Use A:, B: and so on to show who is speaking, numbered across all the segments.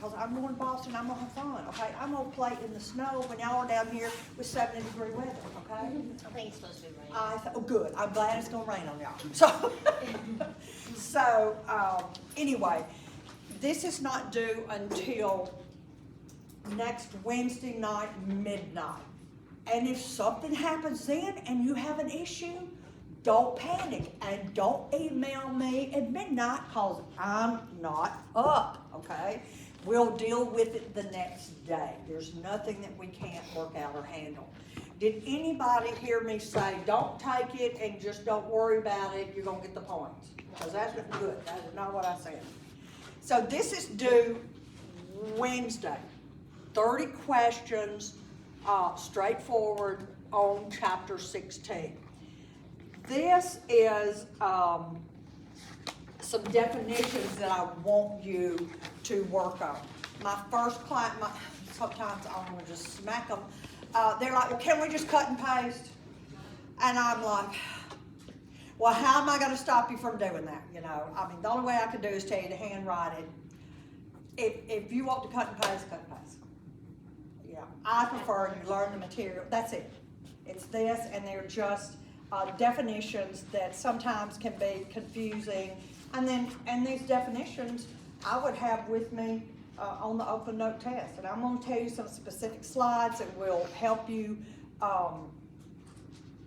A: because I'm going to Boston, I'm gonna have fun, okay? I'm gonna play in the snow when y'all are down here with 70-degree weather, okay?
B: I think it's supposed to be raining.
A: Oh, good, I'm glad it's gonna rain on y'all. Anyway, this is not due until next Wednesday night, midnight. And if something happens then and you have an issue, don't panic and don't email me at midnight because I'm not up, okay? We'll deal with it the next day. There's nothing that we can't work out or handle. Did anybody hear me say, don't take it and just don't worry about it, you're gonna get the points? Because that's not good, that is not what I said. So this is due Wednesday. 30 questions, straightforward on chapter 16. This is some definitions that I want you to work on. My first client, sometimes I'm gonna just smack them. They're like, well, can we just cut and paste? And I'm like, well, how am I gonna stop you from doing that? You know, I mean, the only way I can do is tell you to handwrite it. If you want to cut and paste, cut and paste. Yeah, I prefer you learn the material, that's it. It's this, and they're just definitions that sometimes can be confusing. And these definitions I would have with me on the open note test. And I'm gonna tell you some specific slides that will help you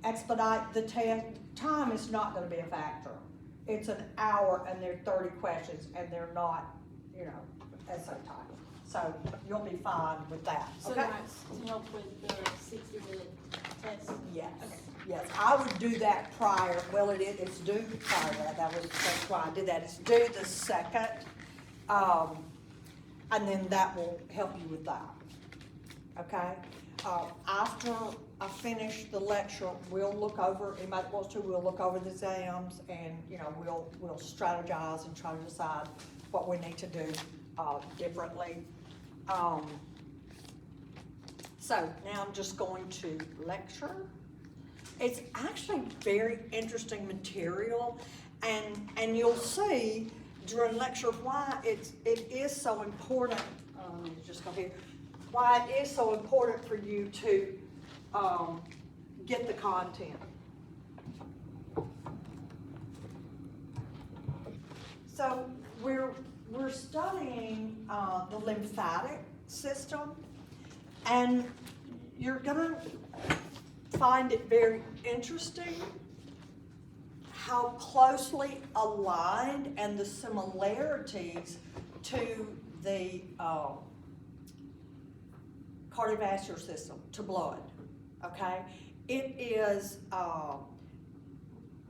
A: expedite the test. Time is not gonna be a factor. It's an hour and they're 30 questions and they're not, you know, essay type. So you'll be fine with that,
B: So
A: okay?
B: that's to help with the 60-minute test?
A: Yes,
B: Okay.
A: yes, I would do that prior, well, it's due prior to that, that's why I did that, it's due the 2nd, and then that will help you with that, okay? After I finish the lecture, we'll look over, anybody that wants to, we'll look over the exams, and, you know, we'll strategize and try to decide what we need to do differently. So now I'm just going to lecture. It's actually very interesting material, and you'll see during lecture why it is so important. Just go here. Why it is so important for you to get the content. So we're studying the lymphatic system, and you're gonna find it very interesting how closely aligned and the similarities to the cardiovascular system, to blood, okay? It is,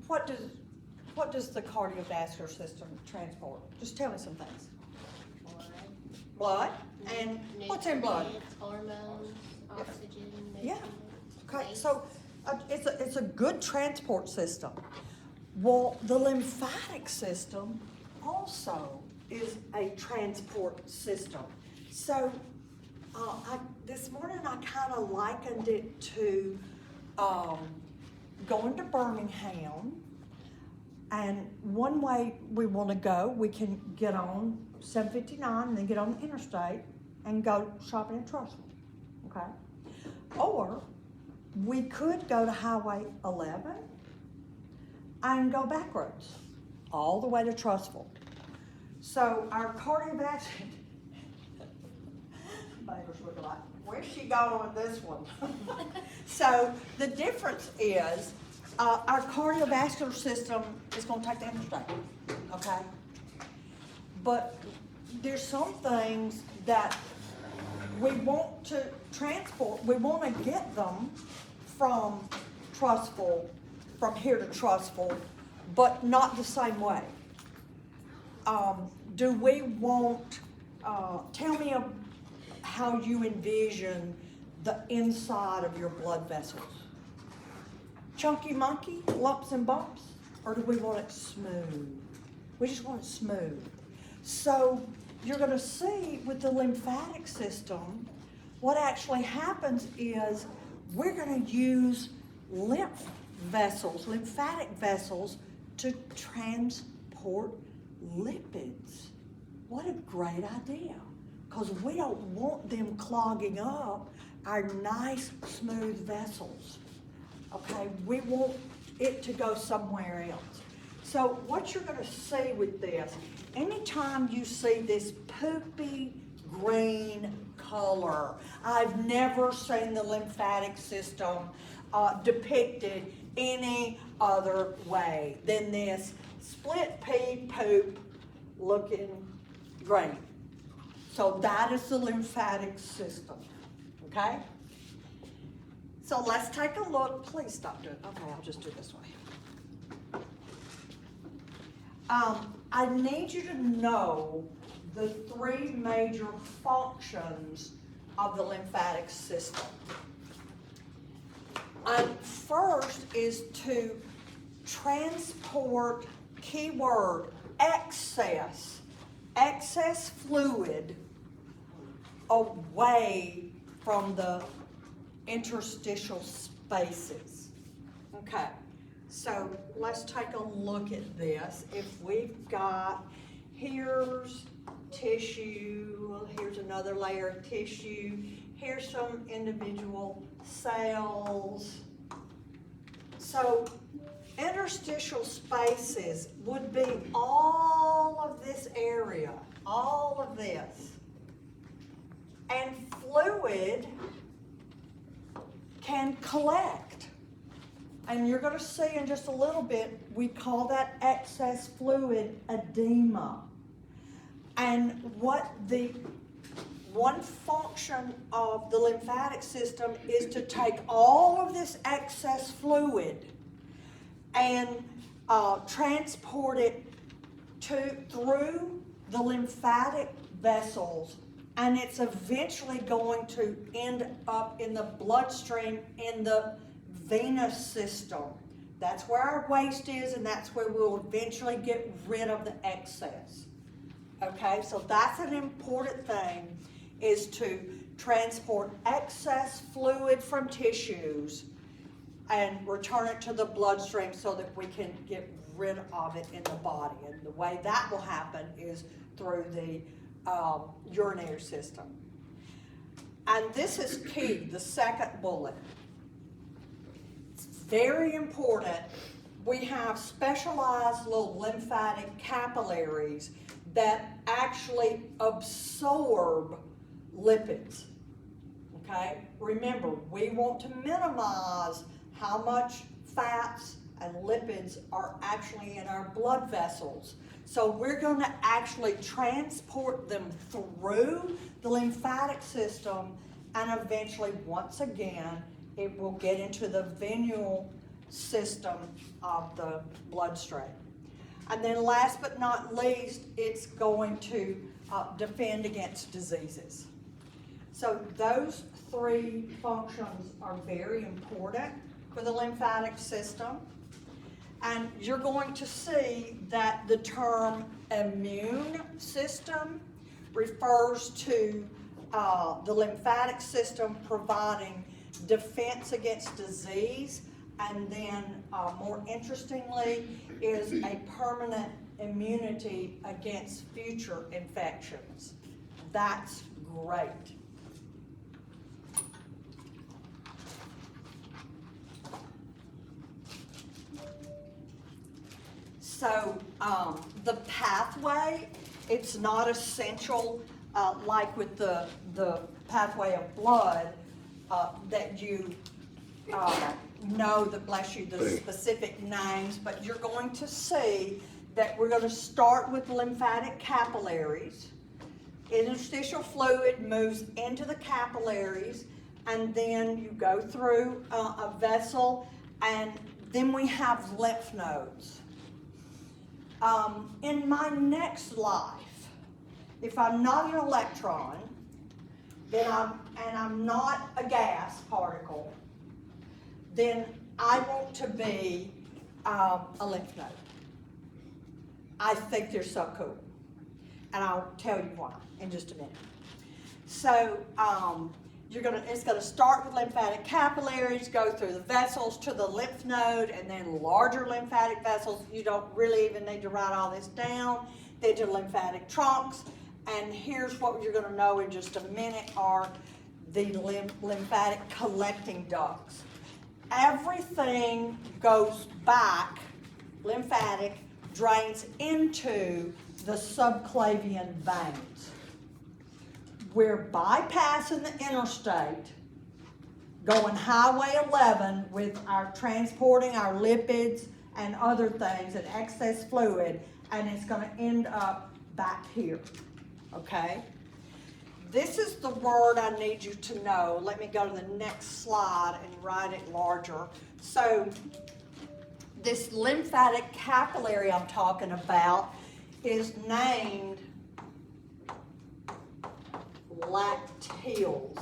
A: what does the cardiovascular system transport? Just tell me some things. Blood. And what's in blood?
B: Hormones, oxygen,
A: Yeah.
B: nutrients,
A: Okay,
B: waste.
A: so it's a good transport system. Well, the lymphatic system also is a transport system. So this morning I kind of likened it to going to Birmingham, and one way we want to go, we can get on 759 and then get on the interstate and go shopping in Trussville, okay? Or we could go to Highway 11 and go back roads all the way to Trussville. So our cardiovascular, neighbors look like, where's she going with this one? So the difference is our cardiovascular system is going to take the interstate, okay? But there's some things that we want to transport, we want to get them from Trussville, from here to Trussville, but not the same way. Do we want, tell me how you envision the inside of your blood vessels. Chunky monkey, lumps and bumps, or do we want it smooth? We just want it smooth. So you're gonna see with the lymphatic system, what actually happens is we're gonna use lymph vessels, lymphatic vessels, to transport lipids. What a great idea. because we don't want them clogging up our nice, smooth vessels. Okay, we want it to go somewhere else. So what you're gonna see with this, anytime you see this poopy green color, I've never seen the lymphatic system depicted any other way than this split pea poop looking green. So that is the lymphatic system, okay? So let's take a look. Please stop doing it. Okay, I'll just do it this way. I need you to know the three major functions of the lymphatic system. First is to transport, keyword, excess fluid away from the interstitial spaces. Okay, so let's take a look at this. If we've got, here's tissue, here's another layer of tissue, here's some individual cells. So interstitial spaces would be all of this area, all of this. And fluid can collect. And you're going to see in just a little bit, we call that excess fluid edema. And what the one function of the lymphatic system is to take all of this excess fluid and transport it through the lymphatic vessels, and it's eventually going to end up in the bloodstream in the venous system. That's where our waste is, and that's where we'll eventually get rid of the excess. Okay, so that's an important thing, is to transport excess fluid from tissues and return it to the bloodstream so that we can get rid of it in the body. And the way that will happen is through the urinary system. And this is key, the second bullet. It's very important. We have specialized little lymphatic capillaries that actually absorb lipids. Okay? Remember, we want to minimize how much fats and lipids are actually in our blood vessels. So we're going to actually transport them through the lymphatic system, and eventually, once again, it will get into the venule system of the bloodstream. And then last but not least, it's going to defend against diseases. So those three functions are very important for the lymphatic system. And you're going to see that the term immune system refers to the lymphatic system providing defense against disease, and then more interestingly is a permanent immunity against future infections. That's great. So the pathway, it's not essential like with the pathway of blood that you know the, bless you, the specific names, but you're going to see that we're going to start with lymphatic capillaries. Interstitial fluid moves into the capillaries, and then you go through a vessel, and then we have lymph nodes. In my next life, if I'm not an electron, then I'm not a gas particle, then I want to be a lymph node. I think they're so cool, and I'll tell you why in just a minute. So it's going to start with lymphatic capillaries, go through the vessels to the lymph node, and then larger lymphatic vessels. You don't really even need to write all this down. Then to lymphatic trunks, And here's what you're gonna know in just a minute are the lymphatic collecting ducts. Everything goes back, lymphatic drains into the subclavian veins. We're bypassing the interstate, going Highway 11 with our transporting our lipids and other things and excess fluid, and it's gonna end up back here, okay? This is the word I need you to know. Let me go to the next slide and write it larger. So this lymphatic capillary I'm talking about is named lacteals.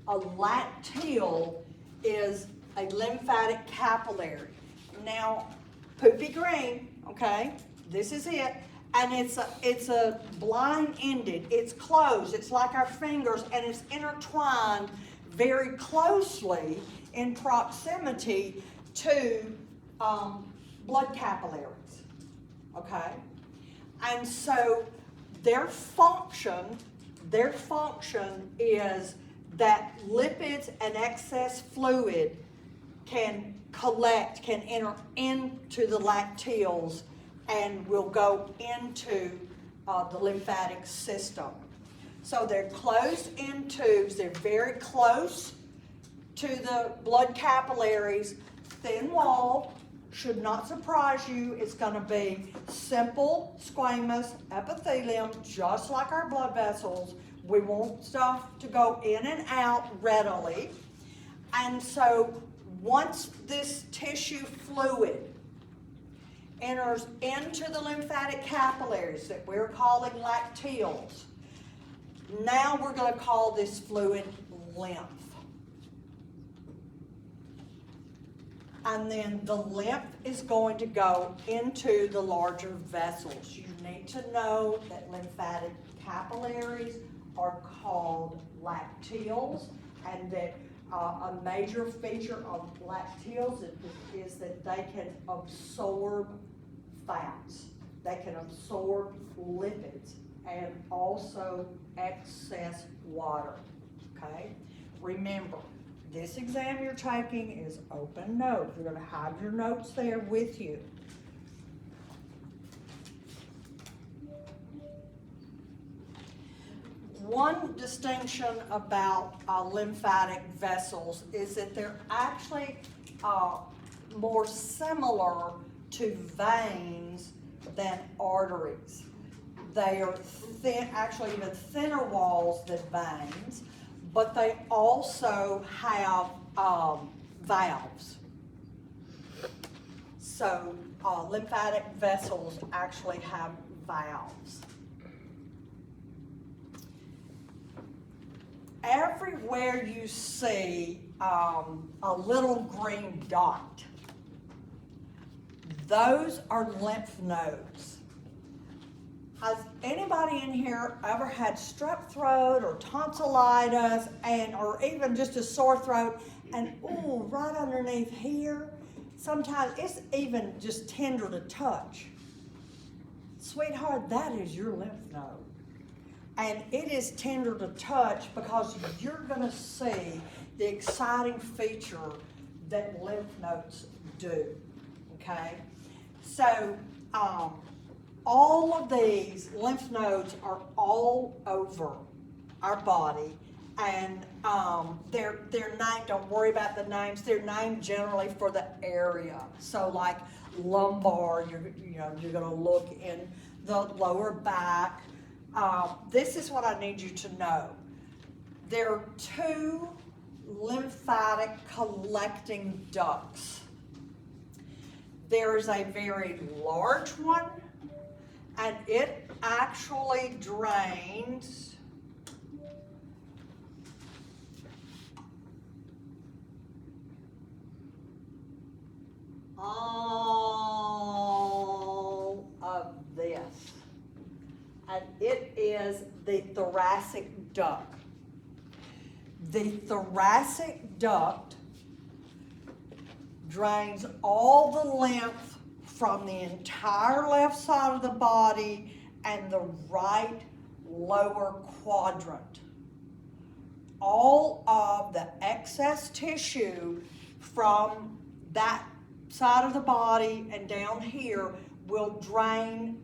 A: A lacteal is a lymphatic capillary. Now, poopy green, okay, this is it. And it's a blind-ended, it's closed, it's like our fingers, and it's intertwined very closely in proximity to blood capillaries, okay? And so their function is that lipids and excess fluid can enter into the lacteals and will go into the lymphatic system. So they're closed-in tubes. They're very close to the blood capillaries, thin-walled. Should not surprise you. It's going to be simple squamous epithelium, just like our blood vessels. We want stuff to go in and out readily. And so once this tissue fluid enters into the lymphatic capillaries that we're calling lacteals, now we're going to call this fluid lymph. And then the lymph is going to go into the larger vessels. You need to know that lymphatic capillaries are called lacteals, and that a major feature of lacteals is that they can absorb fats. They can absorb lipids and also excess water, okay? Remember, this exam you're taking is open note. You're going to have your notes there with you. One distinction about lymphatic vessels is that they're actually more similar to veins than arteries. They are thin, actually even thinner walls than veins, but they also have valves. So lymphatic vessels actually have valves. Everywhere you see a little green dot, those are lymph nodes. Has anybody in here ever had strep throat or tonsillitis or even just a sore throat, and ooh, right underneath here, sometimes it's even just tender to touch. Sweetheart, that is your lymph node. And it is tender to touch because you're gonna see the exciting feature that lymph nodes do, okay? So, all of these lymph nodes are all over our body, and they're named, don't worry about the names, they're named generally for the area. So like lumbar, you're gonna look in the lower back. This is what I need you to know. There are two lymphatic collecting ducts. There is a very large one, and it actually drains all of this. And it is the thoracic duct. The thoracic duct drains all the lymph from the entire left side of the body and the right lower quadrant. All of the excess tissue from that side of the body and down here will drain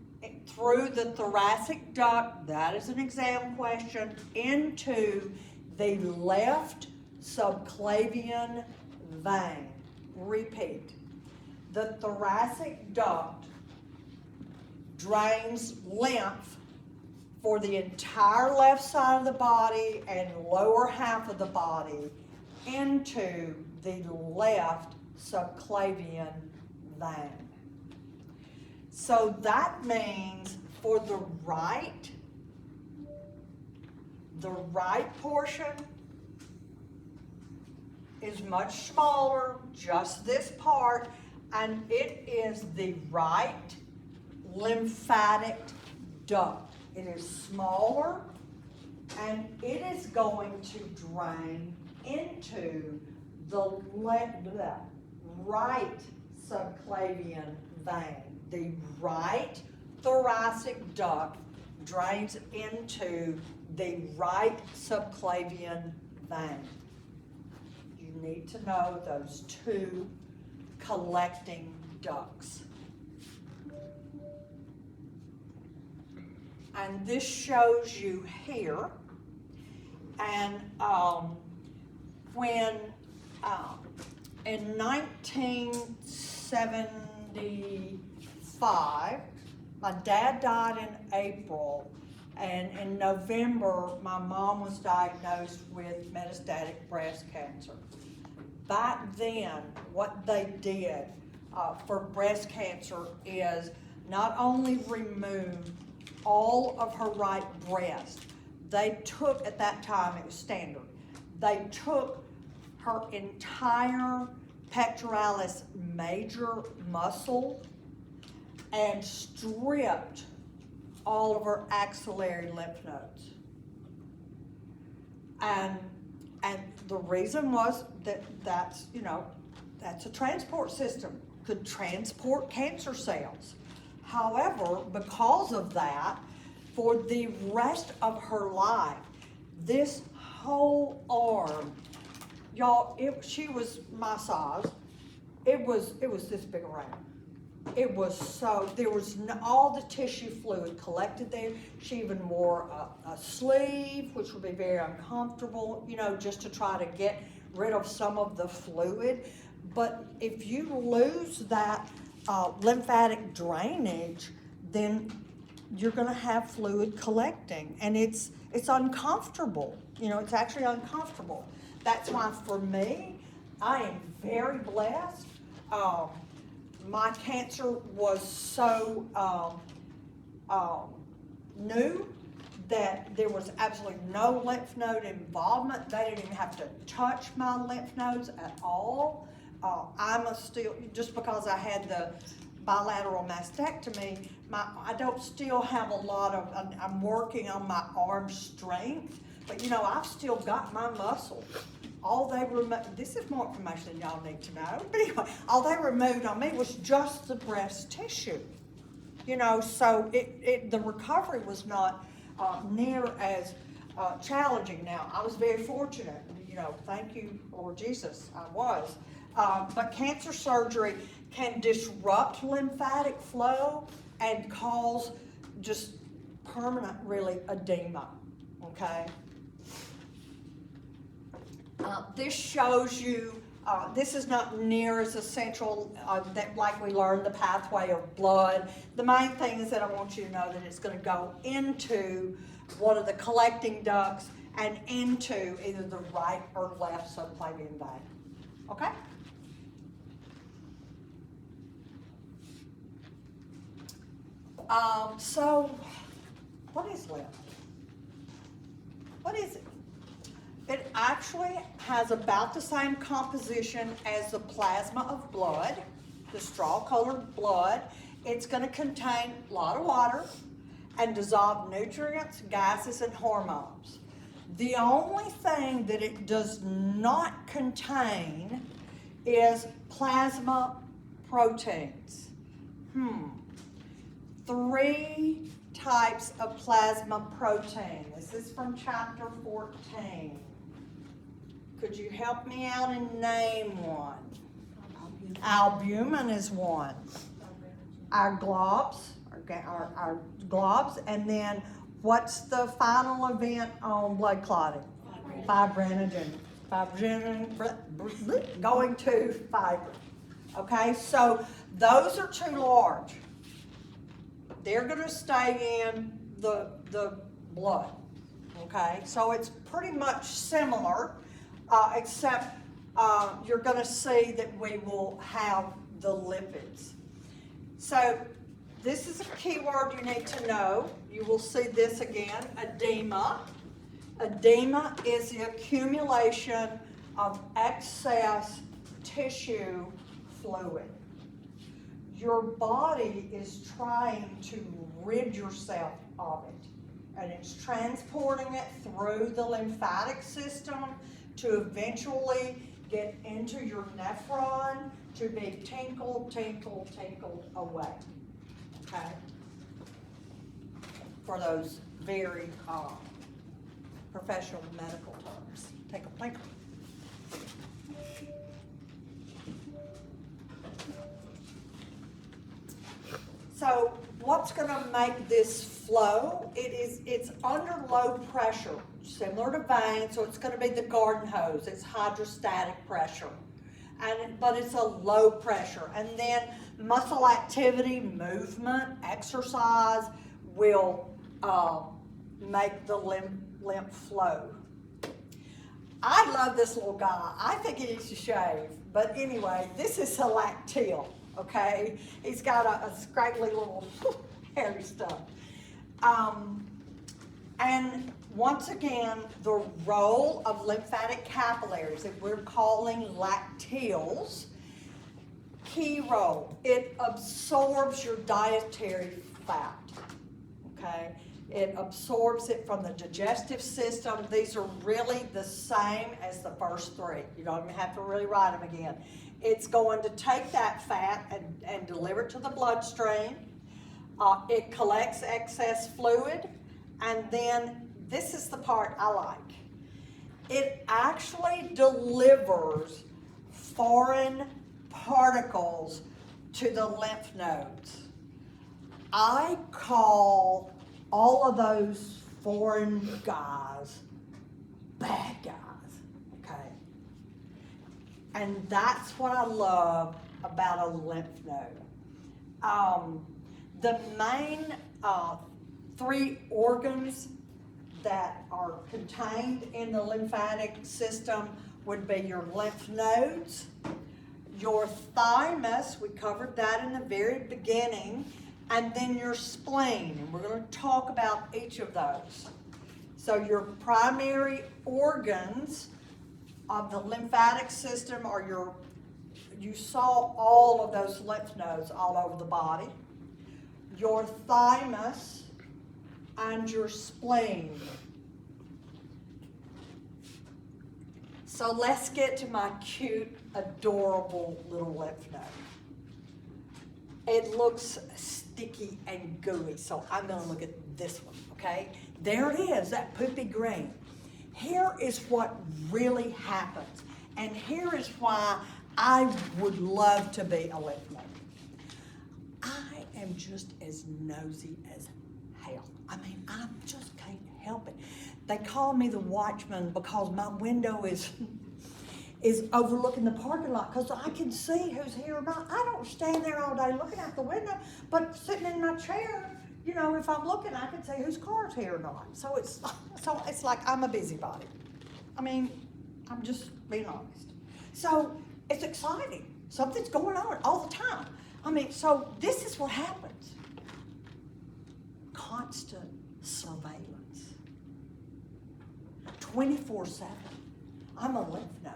A: through the thoracic duct, that is an exam question, into the left subclavian vein. Repeat. The thoracic duct drains lymph for the entire left side of the body and lower half of the body into the left subclavian vein. So that means for the right portion is much smaller, just this part, and it is the right lymphatic duct. It is smaller, and it is going to drain into the right subclavian vein. The right thoracic duct drains into the right subclavian vein. You need to know those two collecting ducts. And this shows you here, and when in 1975, my dad died in April, and in November, my mom was diagnosed with metastatic breast cancer. Back then, what they did for breast cancer is not only remove all of her right breast, they took, at that time it was standard, they took her entire pectoralis major muscle and stripped all of her axillary lymph nodes. And the reason was that's a transport system, could transport cancer cells. However, because of that, for the rest of her life, this whole arm, y'all, she was my size. It was this big around. It was so, there was all the tissue fluid collected there. She even wore a sleeve, which would be very uncomfortable, just to try to get rid of some of the fluid. But if you lose that lymphatic drainage, then you're going to have fluid collecting, and it's uncomfortable. It's actually uncomfortable. That's why for me, I am very blessed. My cancer was so new that there was absolutely no lymph node involvement. They didn't even have to touch my lymph nodes at all. Just because I had the bilateral mastectomy, I don't still have a lot of, I'm working on my arm strength, but I've still got my muscle. All they removed, this is more information than y'all need to know, but anyway, all they removed on me was just the breast tissue. So the recovery was not near as challenging. Now, I was very fortunate, thank you, Lord Jesus, I was. But cancer surgery can disrupt lymphatic flow and cause just permanent, really, edema, okay? This shows you, this is not near as essential that like we learned the pathway of blood. The main thing is that I want you to know that it's going to go into one of the collecting ducts and into either the right or left subclavian vein, okay? So, what is lymph? What is it? It actually has about the same composition as the plasma of blood, the straw-colored blood. It's going to contain a lot of water and dissolve nutrients, gases, and hormones. The only thing that it does not contain is plasma proteins. 3 types of plasma protein. This is from chapter 14. Could you help me out and name one? Albumin is one. Our globs, our globs, and then what's the final event on blood clotting? Fibrinogen. Going to fibrin. Okay, so those are too large. They're going to stay in the blood. Okay, so it's pretty much similar, except you're going to see that we will have the lipids. So this is a key word you need to know. You will see this again, edema. Edema is the accumulation of excess tissue fluid. Your body is trying to rid yourself of it, and it's transporting it through the lymphatic system to eventually get into your nephron to be tinkled away, okay? For those very professional medical terms. Take a blink. So what's going to make this flow? It's under low pressure, similar to veins, so it's going to be the garden hose. It's hydrostatic pressure, but it's a low pressure. And then muscle activity, movement, exercise will make the lymph flow. I love this little guy. I think he needs to shave, but anyway, this is a lacteal. Okay, he's got a scraggly little hairy stuff. And once again, the role of lymphatic capillaries that we're calling lacteals, key role. It absorbs your dietary fat, okay? It absorbs it from the digestive system. These are really the same as the first three. You don't even have to really write them again. It's going to take that fat and deliver it to the bloodstream. It collects excess fluid, and then this is the part I like. It actually delivers foreign particles to the lymph nodes. I call all of those foreign guys bad guys. And that's what I love about a lymph node. The main three organs that are contained in the lymphatic system would be your lymph nodes, your thymus, we covered that in the very beginning, and then your spleen. And we're going to talk about each of those. So your primary organs of the lymphatic system are you saw all of those lymph nodes all over the body, your thymus, and your spleen. So let's get to my cute, adorable little lymph node. It looks sticky and gooey, so I'm going to look at this one, okay? There it is, that poopy green. Here is what really happens, and here is why I would love to be a lymph node. I am just as nosy as hell. I mean, I just can't help it. They call me the watchman because my window is overlooking the parking lot, because I can see who's here or not. I don't stand there all day looking out the window, but sitting in my chair, you know, if I'm looking, I can see whose car's here or not. So it's like I'm a busybody. I mean, I'm just being honest. So it's exciting. Something's going on all the time. I mean, so this is what happens. Constant surveillance. 24/7. I'm a lymph node.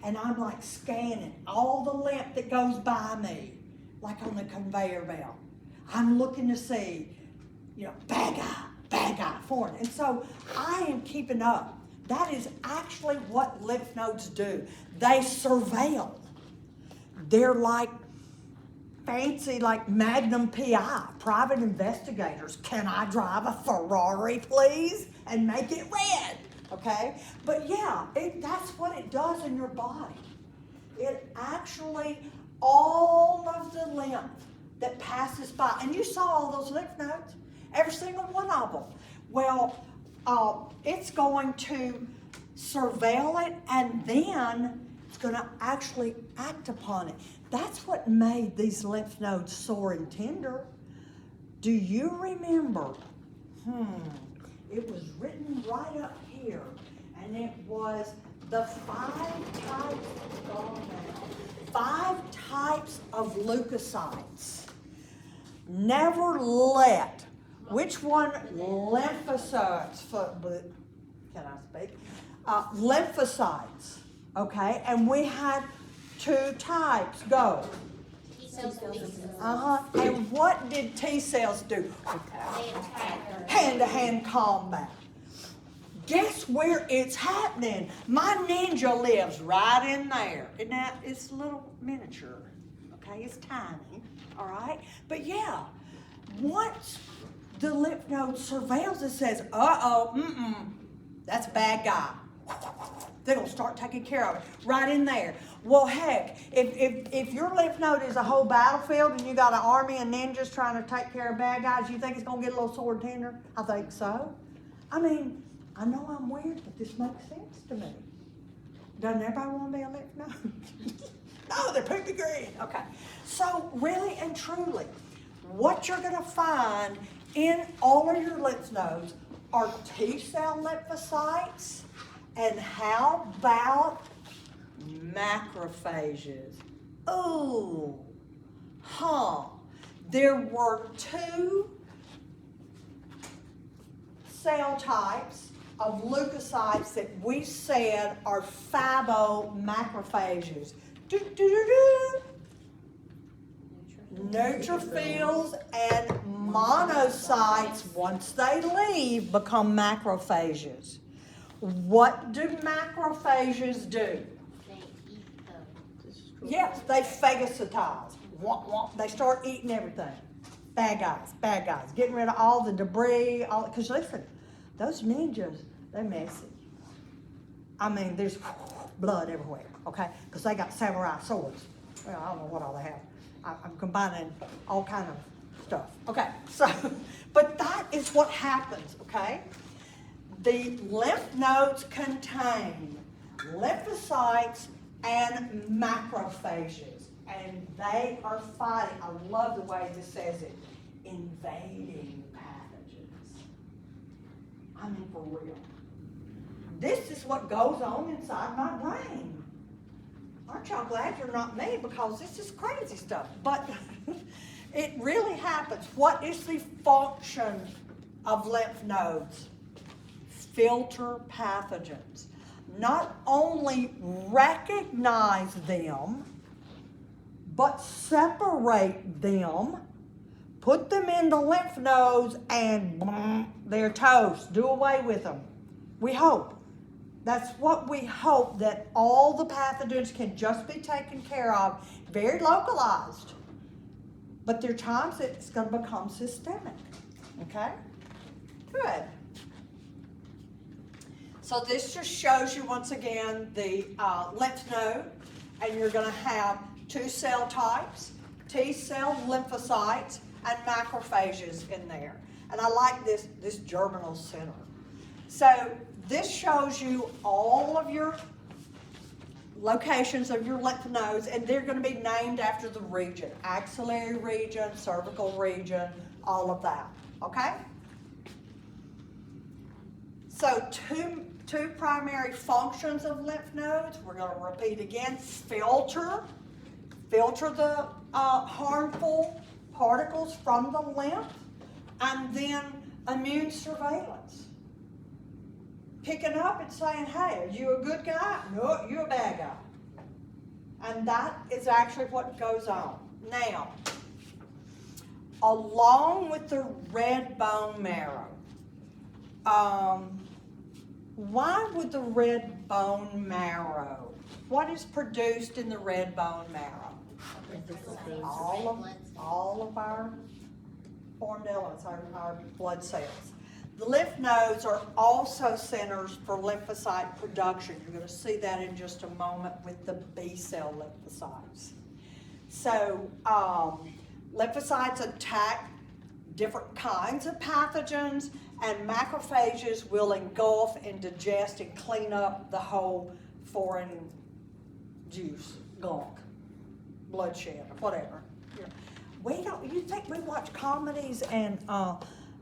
A: And I'm like scanning all the lymph that goes by me, like on the conveyor belt. I'm looking to see, you know, bad guy, foreign. And so I am keeping up. That is actually what lymph nodes do. They surveil. They're like fancy like Magnum PI, private investigators. Can I drive a Ferrari, please? And make it red, okay? But yeah, that's what it does in your body. It actually, all of the lymph that passes by, and you saw all those lymph nodes, every single one of them. Well, it's going to surveil it, and then it's going to actually act upon it. That's what made these lymph nodes sore and tender. Do you remember? It was written right up here, and it was the 5 types of leukocytes. Never let, which one? Lymphocytes, can I speak? Lymphocytes, okay? And we had 2 types, go.
B: T cells and B cells.
A: And what did T cells do?
B: They attack.
A: Hand-to-hand combat. Guess where it's happening? My ninja lives right in there. And that it's a little miniature, okay? It's tiny, all right? But yeah, once the lymph node surveils, it says, that's a bad guy. They're gonna start taking care of it right in there. Well, heck, if your lymph node is a whole battlefield and you got an army of ninjas trying to take care of bad guys, you think it's gonna get a little sore and tender? I think so. I mean, I know I'm weird, but this makes sense to me. Doesn't everybody want to be a lymph node? No, they're poopy green. Okay. So really and truly, what you're gonna find in all of your lymph nodes are T cell lymphocytes, and how about macrophages? Ooh, there were 2 cell types of leukocytes that we said are phagomacrophages. Neutrophils and monocytes, once they leave, become macrophages. What do macrophages do?
B: They eat them.
A: Yes, they phagocytize. They start eating everything. Bad guys. Getting rid of all the debris, because listen, those ninjas, they're messy. I mean, there's blood everywhere, okay? Because they got samurai swords. Well, I don't know what all they have. I'm combining all kind of stuff. Okay, so, but that is what happens, okay? The lymph nodes contain lymphocytes and macrophages, and they are fighting. I love the way this says it, invading pathogens. I mean, for real. This is what goes on inside my brain. Aren't y'all glad you're not me? Because this is crazy stuff. But it really happens. What is the function of lymph nodes? Filter pathogens. Not only recognize them, but separate them, put them in the lymph nodes, and they're toast. Do away with them. We hope. That's what we hope, that all the pathogens can just be taken care of, very localized. But there are times that it's going to become systemic. Okay? Good. So this just shows you once again the lymph node, and you're going to have 2 cell types, T cell lymphocytes, and macrophages in there. And I like this germinal center. So this shows you all of your locations of your lymph nodes, and they're going to be named after the region, axillary region, cervical region, all of that, okay? So two primary functions of lymph nodes. We're going to repeat again. Filter the harmful particles from the lymph, and then immune surveillance. Picking up and saying, hey, are you a good guy? No, you're a bad guy. And that is actually what goes on. Now, along with the red bone marrow, why would the red bone marrow, what is produced in the red bone marrow? all of our formed elements, our blood cells. The lymph nodes are also centers for lymphocyte production. You're going to see that in just a moment with the B cell lymphocytes. So lymphocytes attack different kinds of pathogens, and macrophages will engulf and digest and clean up the whole foreign juice, gunk, bloodshed, or whatever. You think we watch comedies and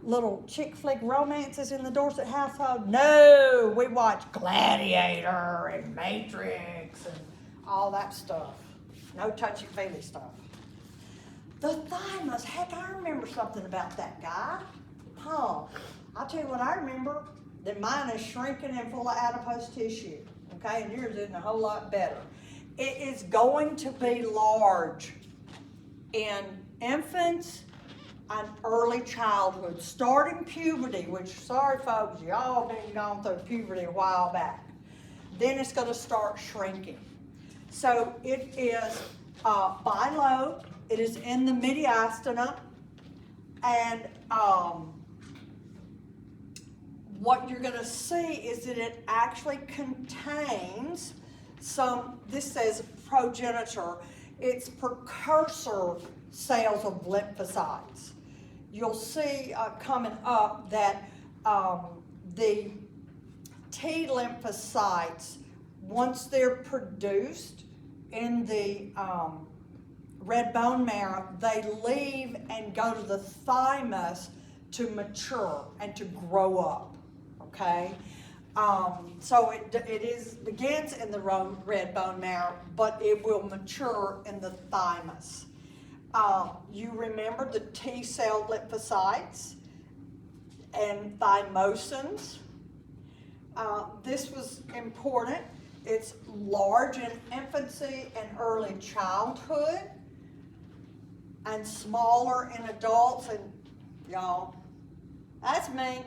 A: little chick flick romances in the Dorset household? No, we watch Gladiator and Matrix and all that stuff. No touchy-feely stuff. The thymus, heck, I remember something about that guy. I'll tell you what I remember, that mine is shrinking and full of adipose tissue, okay, and yours isn't a whole lot better. It is going to be large in infants and early childhood, starting puberty, which, sorry folks, y'all been gone through puberty a while back. Then it's going to start shrinking. So it is bilobe, it is in the mediastinum, and what you're going to see is that it actually contains some, this says progenitor, it's precursor cells of lymphocytes. You'll see coming up that the T lymphocytes, once they're produced in the red bone marrow, they leave and go to the thymus to mature and to grow up, okay? So it begins in the red bone marrow, but it will mature in the thymus. You remember the T cell lymphocytes and thymosins. This was important. It's large in infancy and early childhood, and smaller in adults. And y'all, that's me,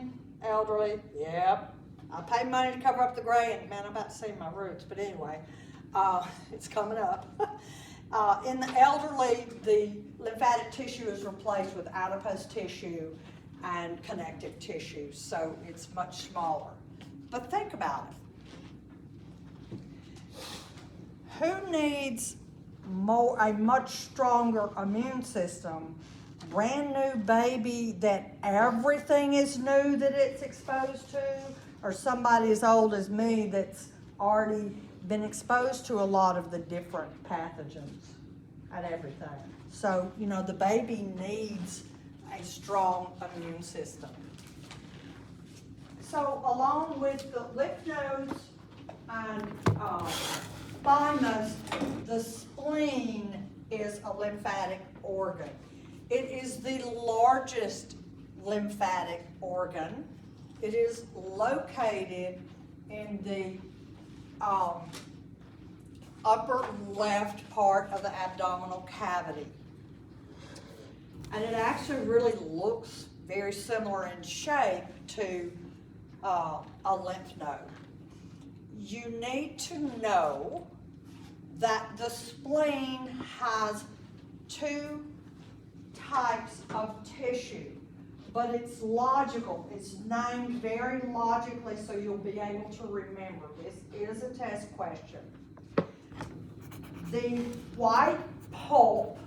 A: elderly. Yep. I pay money to cover up the gray, and man, I'm about to see my roots. But anyway, it's coming up. In the elderly, the lymphatic tissue is replaced with adipose tissue and connective tissue, so it's much smaller. But think about it. Who needs a much stronger immune system? Brand new baby that everything is new that it's exposed to, or somebody as old as me that's already been exposed to a lot of the different pathogens and everything? So, the baby needs a strong immune system. So, along with the lymph nodes and thymus, the spleen is a lymphatic organ. It is the largest lymphatic organ. It is located in the upper left part of the abdominal cavity. And it actually really looks very similar in shape to a lymph node. You need to know that the spleen has two types of tissue, but it's logical. It's named very logically, so you'll be able to remember. This is a test question. The white pulp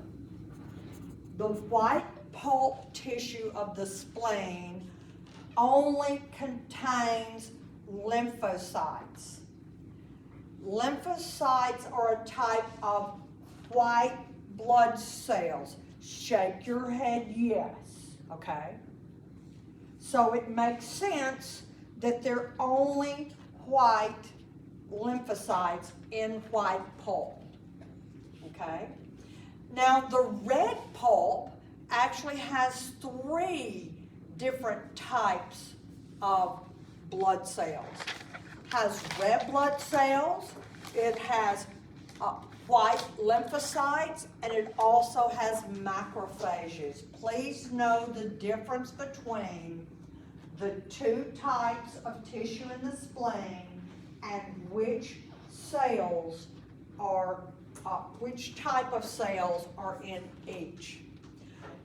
A: tissue of the spleen only contains lymphocytes. Lymphocytes are a type of white blood cells. Shake your head yes, okay? So it makes sense that they're only white lymphocytes in white pulp, okay? Now the red pulp actually has 3 different types of blood cells. It has red blood cells, it has white lymphocytes, and it also has macrophages. Please know the difference between the 2 types of tissue in the spleen and which cells are which type of cells are in each.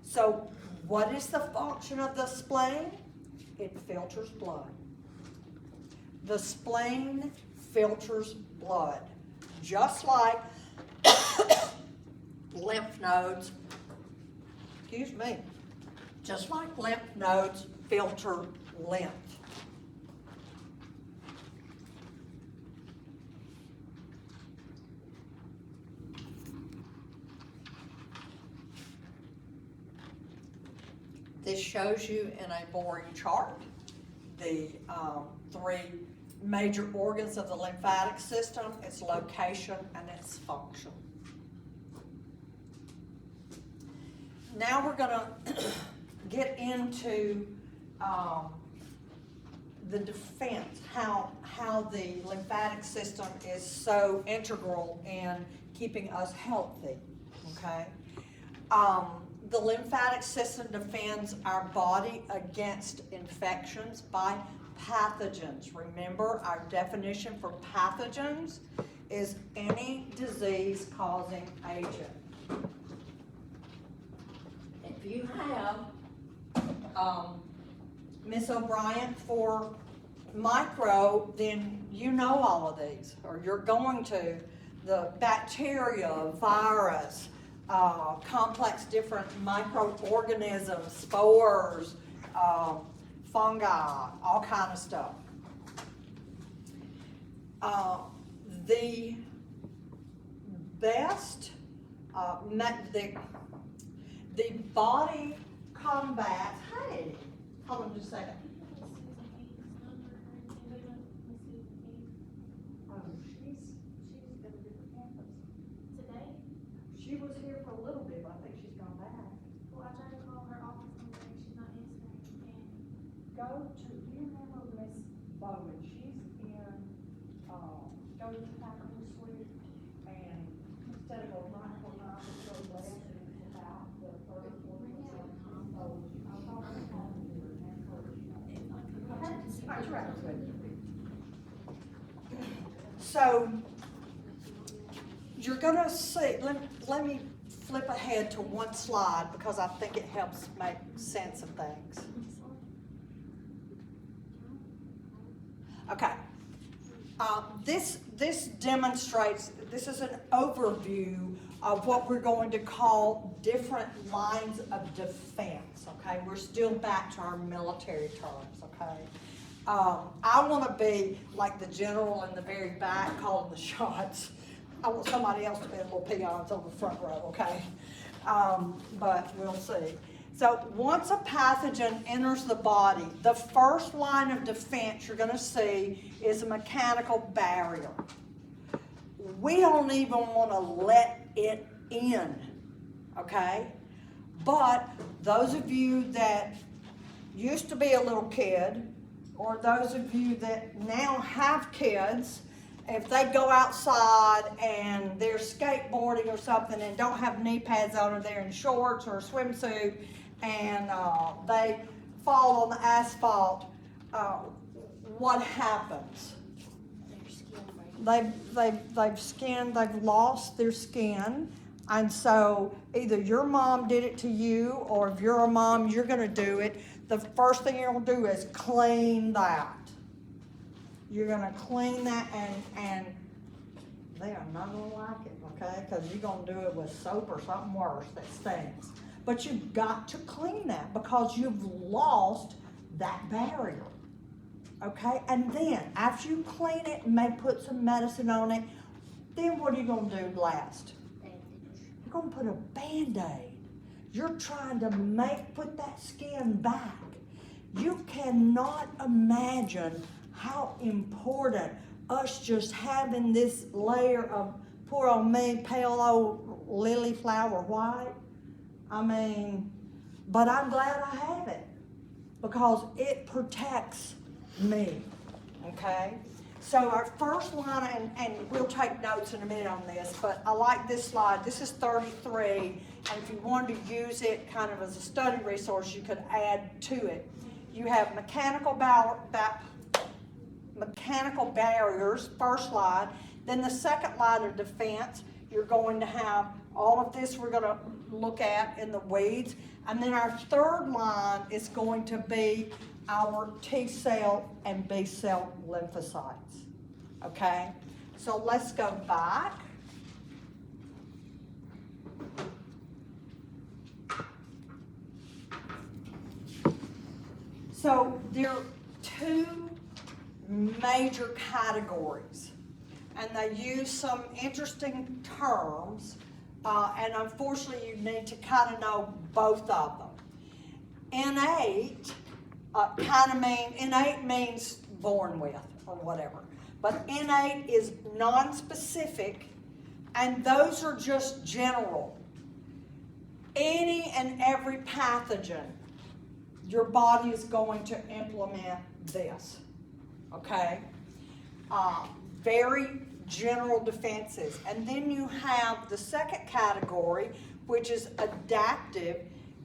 A: So what is the function of the spleen? It filters blood. The spleen filters blood, just like lymph nodes, excuse me, just like lymph nodes filter lymph. This shows you in a boring chart the three major organs of the lymphatic system, its location and its function. Now we're going to get into the defense, how the lymphatic system is so integral in keeping us healthy, okay? The lymphatic system defends our body against infections by pathogens. Remember, our definition for pathogens is any disease-causing agent. If you have Miss O'Brien for micro, then you know all of these, or you're going to. The bacteria, virus, complex different microorganisms, spores, fungi, all kind of stuff. The best, the body combats, hey, hold on just a second. Oh, she's at a different campus.
C: Today?
A: She was here for a little bit, but I think she's gone back.
C: Well, I tried to call her office number and she's not answering.
A: Go to, do you remember Miss Bowman? She's in, go to the faculty suite, and instead of going right for nine, go left and it's about the third or fourth floor. So I'll talk to her and ask her. Okay, all right, you're right. So you're gonna see, let me flip ahead to one slide because I think it helps make sense of things. Okay, this demonstrates, this is an overview of what we're going to call different lines of defense, okay? We're still back to our military terms, okay? I want to be like the general in the very back calling the shots. I want somebody else to be a little peons on the front row, okay? But we'll see. So once a pathogen enters the body, the first line of defense you're going to see is a mechanical barrier. We don't even want to let it in, okay? But those of you that used to be a little kid, or those of you that now have kids, if they go outside and they're skateboarding or something and don't have knee pads on, or they're in shorts or a swimsuit, and they fall on the asphalt, what happens? They've lost their skin, and so either your mom did it to you, or if you're a mom, you're gonna do it. The first thing you're gonna do is clean that. You're gonna clean that, and they are not gonna like it, okay? Because you're gonna do it with soap or something worse that stings. But you've got to clean that because you've lost that barrier, okay? And then after you clean it and may put some medicine on it, then what are you gonna do last? You're gonna put a Band-Aid. You're trying to put that skin back. You cannot imagine how important us just having this layer of, poor old me, pale old lily flower white. I mean, but I'm glad I have it because it protects me, okay? So our first line, and we'll take notes in a minute on this, but I like this slide. This is 33, and if you wanted to use it kind of as a study resource, you could add to it. You have mechanical barriers, first line. Then the second line of defense, You're going to have all of this we're gonna look at in the weeds. And then our third line is going to be our T cell and B cell lymphocytes, okay? So let's go back. So there are two major categories, and they use some interesting terms, and unfortunately you need to kind of know both of them. Innate innate means born with or whatever, but innate is non-specific, and those are just general. Any and every pathogen, your body is going to implement this, okay? Very general defenses. And then you have the second category, which is adaptive.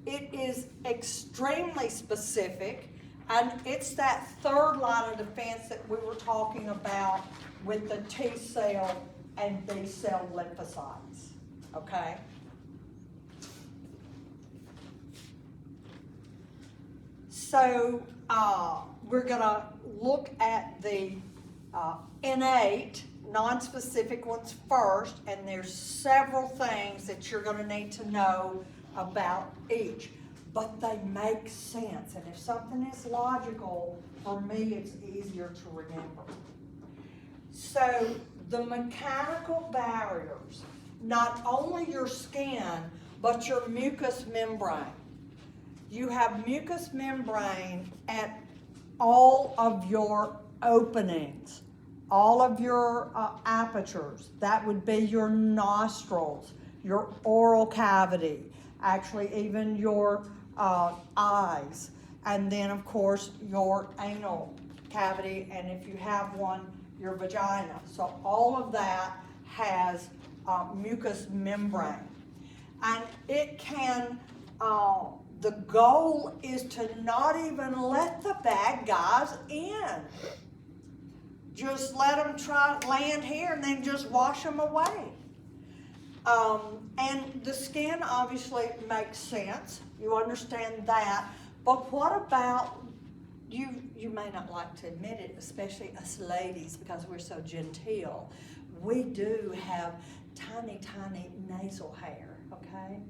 A: It is extremely specific, and it's that third line of defense that we were talking about with the T cell and B cell lymphocytes, okay? So we're gonna look at the innate, non-specific ones first, and there's several things that you're gonna need to know about each, but they make sense, and if something is logical, for me, it's easier to remember. So the mechanical barriers, not only your skin, but your mucous membrane. You have mucous membrane at all of your openings, all of your apertures. That would be your nostrils, your oral cavity, actually even your eyes, and then of course your anal cavity, and if you have one, your vagina. So all of that has mucous membrane, and it can, the goal is to not even let the bad guys in. Just let them land here and then just wash them away. And the skin obviously makes sense. You understand that. But what about, you may not like to admit it, especially us ladies, because we're so genteel. We do have tiny, tiny nasal hair, okay?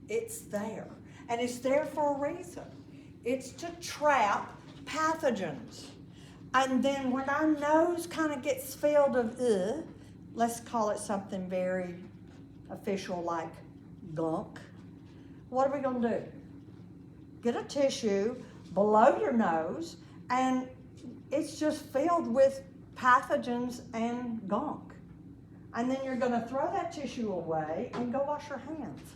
A: It's there. And it's there for a reason. It's to trap pathogens. And then when our nose kind of gets filled of, let's call it something very official like gunk, what are we gonna do? Get a tissue below your nose, and it's just filled with pathogens and gunk. And then you're gonna throw that tissue away and go wash your hands,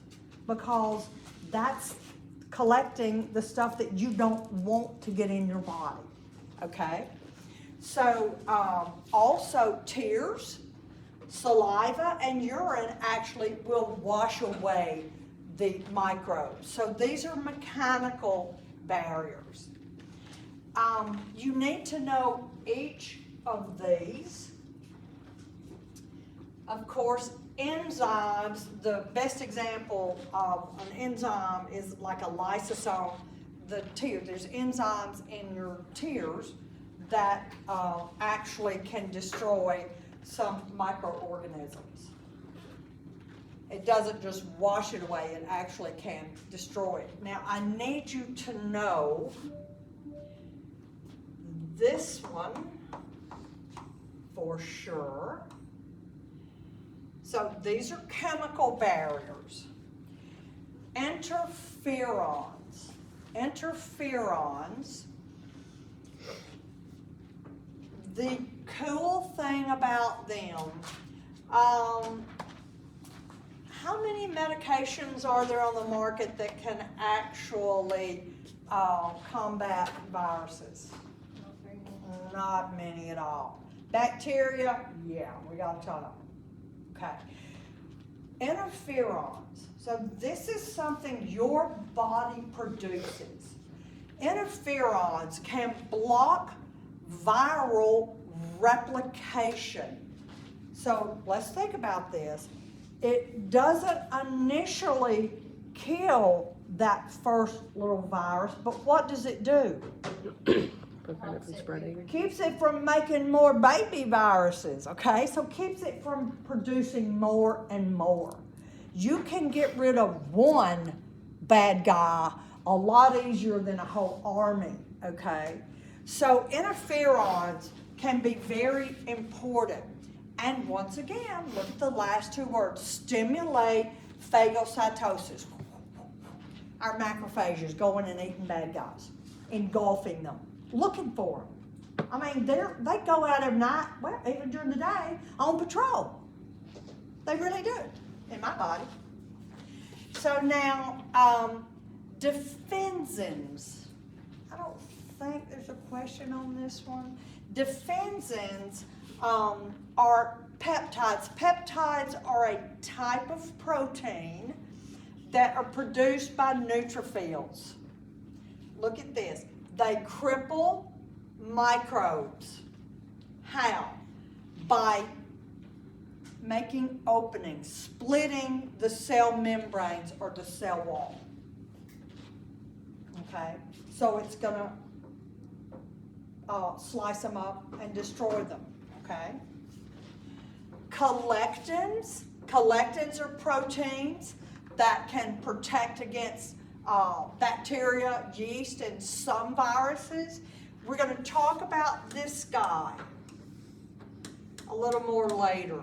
A: because that's collecting the stuff that you don't want to get in your body, okay? So also tears, saliva, and urine actually will wash away the microbes. So these are mechanical barriers. You need to know each of these. Of course, enzymes, the best example of an enzyme is like a lysosome. The tear, there's enzymes in your tears that actually can destroy some microorganisms. It doesn't just wash it away, it actually can destroy it. Now, I need you to know this one for sure. So these are chemical barriers. Interferons. Interferons. The cool thing about them, how many medications are there on the market that can actually combat viruses? Not many at all. Bacteria, yeah, we got a ton of them. Okay. Interferons. So this is something your body produces. Interferons can block viral replication. So let's think about this. It doesn't initially kill that first little virus, but what does it do?
D: Prevent it from spreading.
A: Keeps it from making more baby viruses, okay? So keeps it from producing more and more. You can get rid of one bad guy a lot easier than a whole army, okay? So interferons can be very important. And once again, look at the last two words, stimulate phagocytosis. Our macrophages going and eating bad guys, engulfing them, looking for them. I mean, they go out at night, well, even during the day, on patrol. They really do, in my body. So now, defensins. I don't think there's a question on this one. Defensins are peptides. Peptides are a type of protein that are produced by neutrophils. Look at this. They cripple microbes. How? By making openings, splitting the cell membranes or the cell wall. Okay? So it's going to slice them up and destroy them. Okay? Collectins. Collectins are proteins that can protect against bacteria, yeast, and some viruses. We're going to talk about this guy a little more later.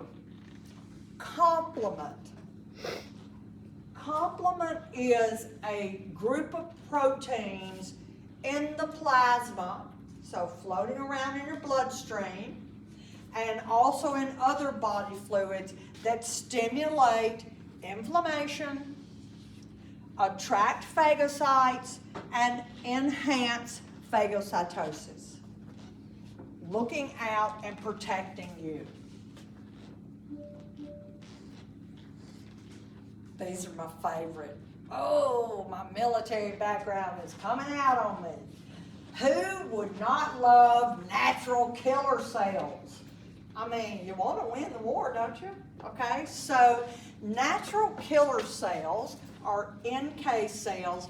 A: Complement. Complement is a group of proteins in the plasma, so floating around in your bloodstream, and also in other body fluids that stimulate inflammation, attract phagocytes, and enhance phagocytosis. Looking out and protecting you. These are my favorite. Oh, my military background is coming out on me. Who would not love natural killer cells? I mean, you want to win the war, don't you? Okay, so natural killer cells, or NK cells,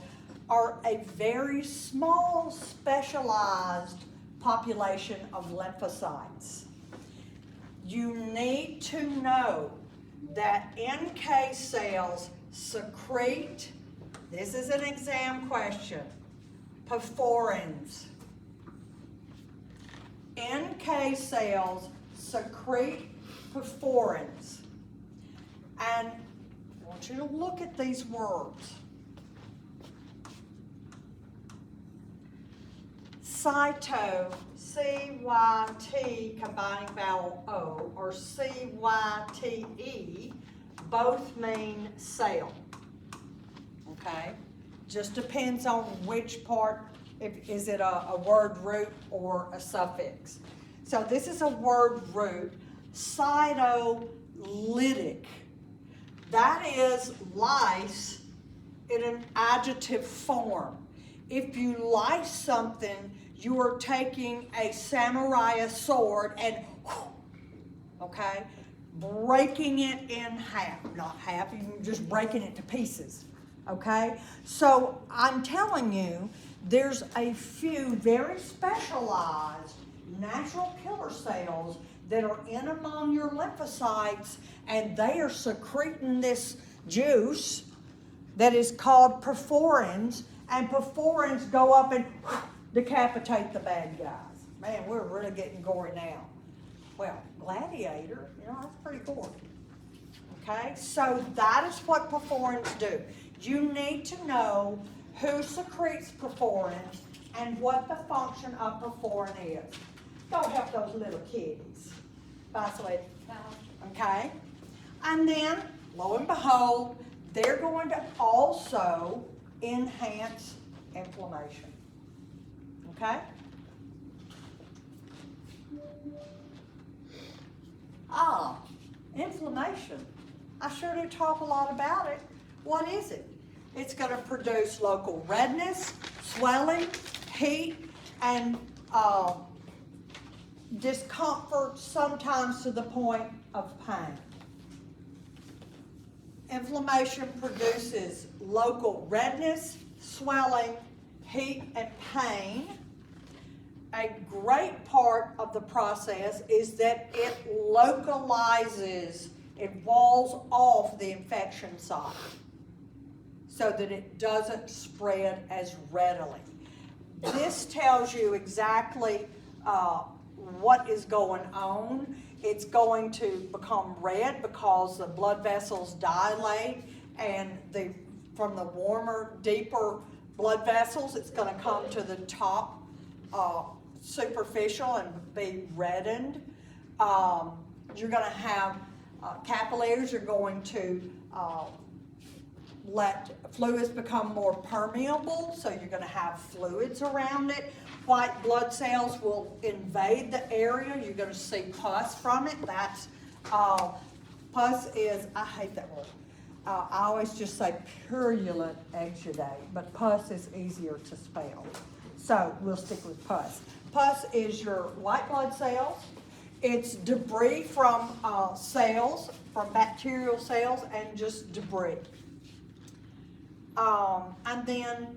A: are a very small, specialized population of lymphocytes. You need to know that NK cells secrete, this is an exam question, perforins. NK cells secrete perforins. And I want you to look at these words. Cyto, C-Y-T, combining vowel O, or C-Y-T-E, both mean cell. Okay? Just depends on which part, is it a word root or a suffix. So this is a word root, cytolytic. That is lyse in an adjective form. If you lyse something, you are taking a samurai sword and, okay, breaking it in half. Not half, you're just breaking it to pieces, okay? So I'm telling you, there's a few very specialized natural killer cells that are in among your lymphocytes, and they are secreting this juice that is called perforins, and perforins go up and decapitate the bad guys. Man, we're really getting gory now. Well, gladiator, that's pretty gory. Okay, so that is what perforins do. You need to know who secretes perforins and what the function of perforin is. Go help those little kitties. Bye, sweetie. Okay, and then, lo and behold, they're going to also enhance inflammation. Okay? Inflammation. I sure do talk a lot about it. What is it? It's going to produce local redness, swelling, heat, and discomfort, sometimes to the point of pain. Inflammation produces local redness, swelling, heat, and pain. A great part of the process is that it localizes, it walls off the infection site so that it doesn't spread as readily. This tells you exactly what is going on. It's going to become red because the blood vessels dilate, and from the warmer, deeper blood vessels, it's going to come to the top superficial and be reddened. You're going to have capillaries are going to let fluids become more permeable, so you're going to have fluids around it. White blood cells will invade the area. You're going to see pus from it. That's pus is, I hate that word. I always just say purulent exudate, but pus is easier to spell. So we'll stick with pus. Pus is your white blood cells. It's debris from cells, from bacterial cells, and just debris. And then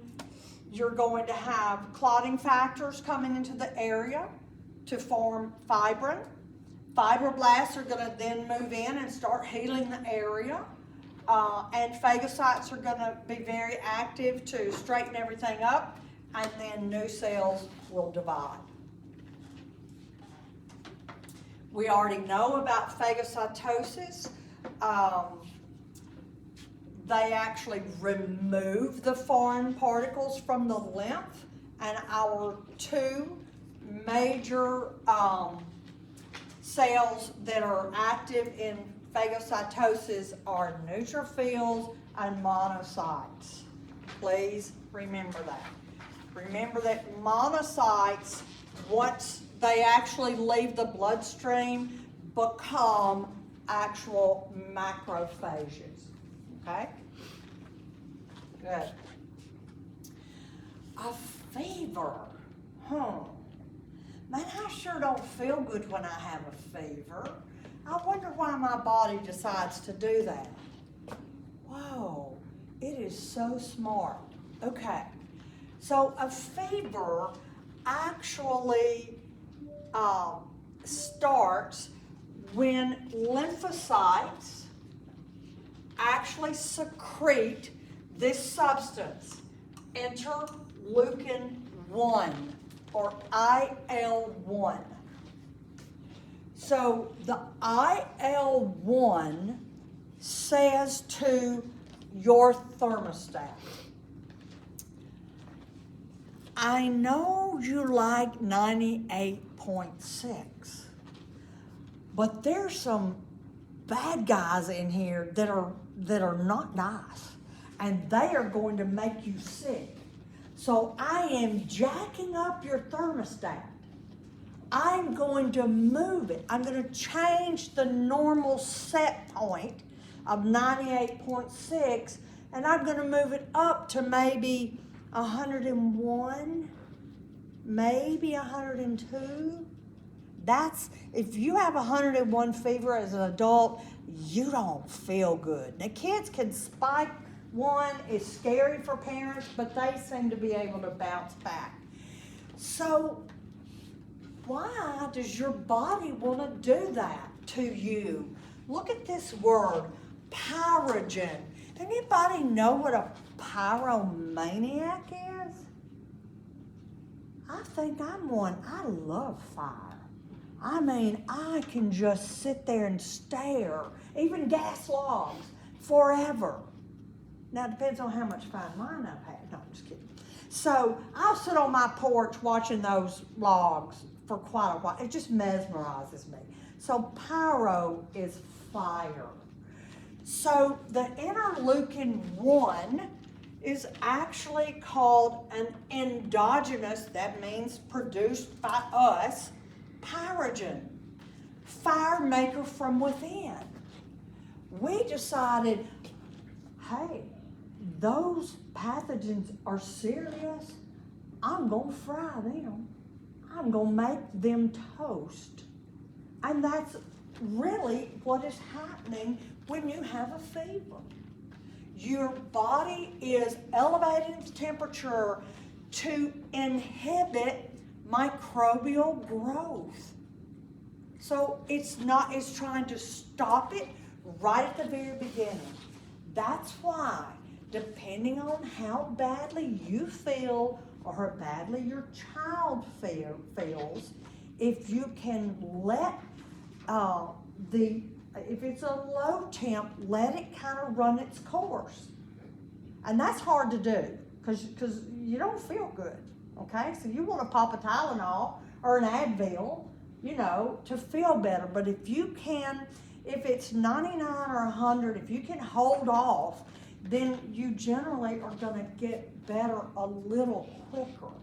A: you're going to have clotting factors coming into the area to form fibrin. Fibroblasts are going to then move in and start healing the area. And phagocytes are going to be very active to straighten everything up, and then new cells will divide. We already know about phagocytosis. They actually remove the foreign particles from the lymph, and our two major cells that are active in phagocytosis are neutrophils and monocytes. Please remember that. Remember that monocytes, once they actually leave the bloodstream, become actual macrophages. Okay? Good. A fever. Man, I sure don't feel good when I have a fever. I wonder why my body decides to do that. Whoa, it is so smart. Okay, so a fever actually starts when lymphocytes actually secrete this substance, interleukin-1 or IL-1. So the IL-1 says to your thermostat, I know you like 98.6, but there's some bad guys in here that are not nice, and they are going to make you sick. So I am jacking up your thermostat. I'm going to move it. I'm going to change the normal set point of 98.6, and I'm going to move it up to maybe 101, maybe 102. That's, if you have 101 fever as an adult, you don't feel good. Now, kids can spike one. It's scary for parents, but they seem to be able to bounce back. So why does your body want to do that to you? Look at this word, pyrogen. Anybody know what a pyromaniac is? I think I'm one. I love fire. I mean, I can just sit there and stare, even gas logs, forever. Now, it depends on how much fine wine I've had. No, I'm just kidding. So I'll sit on my porch watching those logs for quite a while. It just mesmerizes me. So pyro is fire. So the interleukin-1 is actually called an endogenous, that means produced by us, pyrogen, fire maker from within. We decided, hey, those pathogens are serious. I'm gonna fry them. I'm gonna make them toast. And that's really what is happening when you have a fever. your body is elevating its temperature to inhibit microbial growth. So it's trying to stop it right at the very beginning. That's why, depending on how badly you feel or how badly your child feels, if you can let if it's a low temp, let it kind of run its course. And that's hard to do because you don't feel good, okay? So you want to pop a Tylenol or an Advil, to feel better. But if you can, if it's 99 or 100, if you can hold off, then you generally are going to get better a little quicker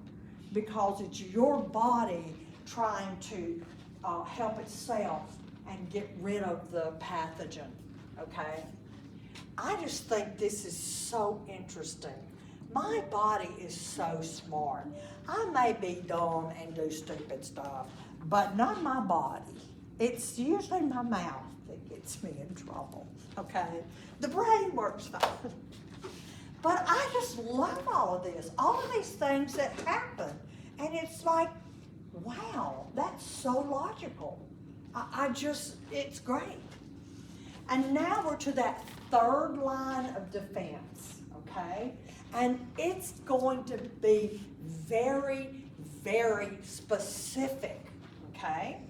A: because it's your body trying to help itself and get rid of the pathogen, okay? I just think this is so interesting. My body is so smart. I may be dumb and do stupid stuff, but not my body. It's usually my mouth that gets me in trouble, okay? The brain works fine. But I just love all of this, all of these things that happen. And it's like, wow, that's so logical. It's great. And now we're to that third line of defense, okay? And it's going to be very, very specific, okay?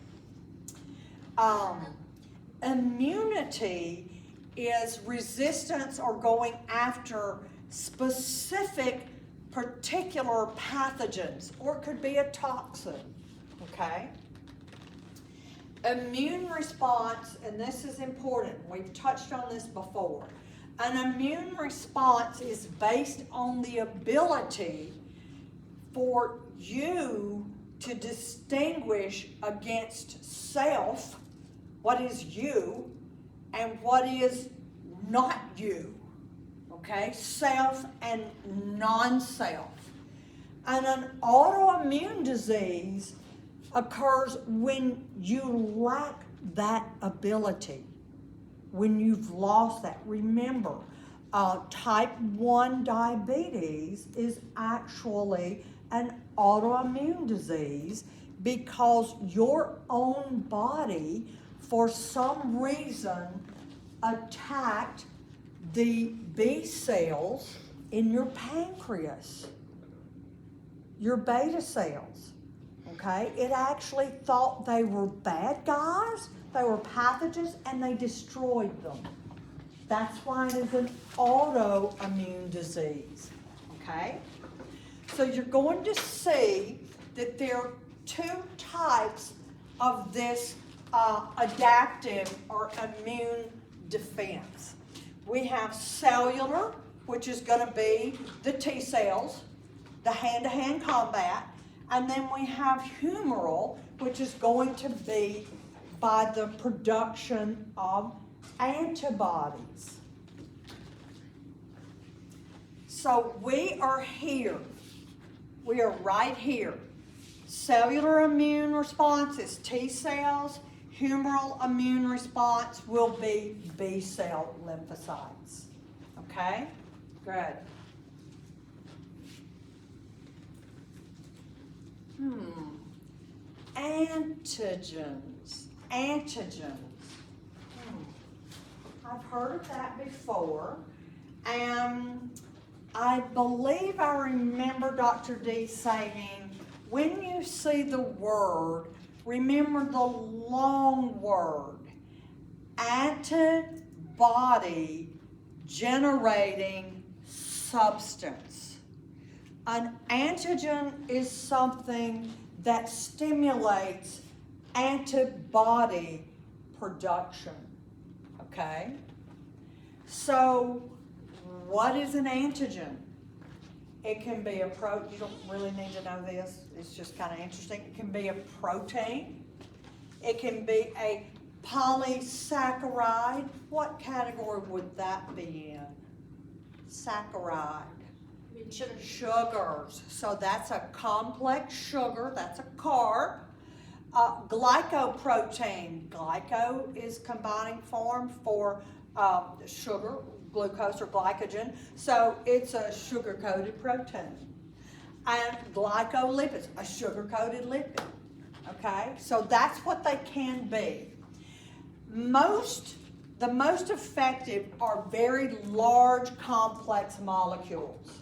A: Immunity is resistance or going after specific particular pathogens, or it could be a toxin, okay? Immune response, and this is important, we've touched on this before. An immune response is based on the ability for you to distinguish against self, what is you, and what is not you, okay? Self and non-self. And an autoimmune disease occurs when you lack that ability, when you've lost that. Remember, type 1 diabetes is actually an autoimmune disease because your own body, for some reason, attacked the B cells in your pancreas, your beta cells. Okay, it actually thought they were bad guys, they were pathogens, and they destroyed them. That's why it is an autoimmune disease, okay? So you're going to see that there are two types of this adaptive or immune defense. We have cellular, which is going to be the T cells, the hand-to-hand combat. And then we have humoral, which is going to be by the production of antibodies. So we are here. We are right here. Cellular immune response is T cells. Humoral immune response will be B cell lymphocytes. Okay? Good. Antigens. I've heard of that before. And I believe I remember Dr. D saying, when you see the word, remember the long word. Antibody generating substance. An antigen is something that stimulates antibody production, okay? So, what is an antigen? It can be a you don't really need to know this, it's just kind of interesting. It can be a protein. It can be a polysaccharide. What category would that be in? Saccharide. Sugars. So that's a complex sugar, that's a carb. Glycoprotein. Glyco is combining form for sugar, glucose or glycogen. So it's a sugar-coated protein. And glycolipids, a sugar-coated lipid. Okay, so that's what they can be. The most effective are very large, complex molecules.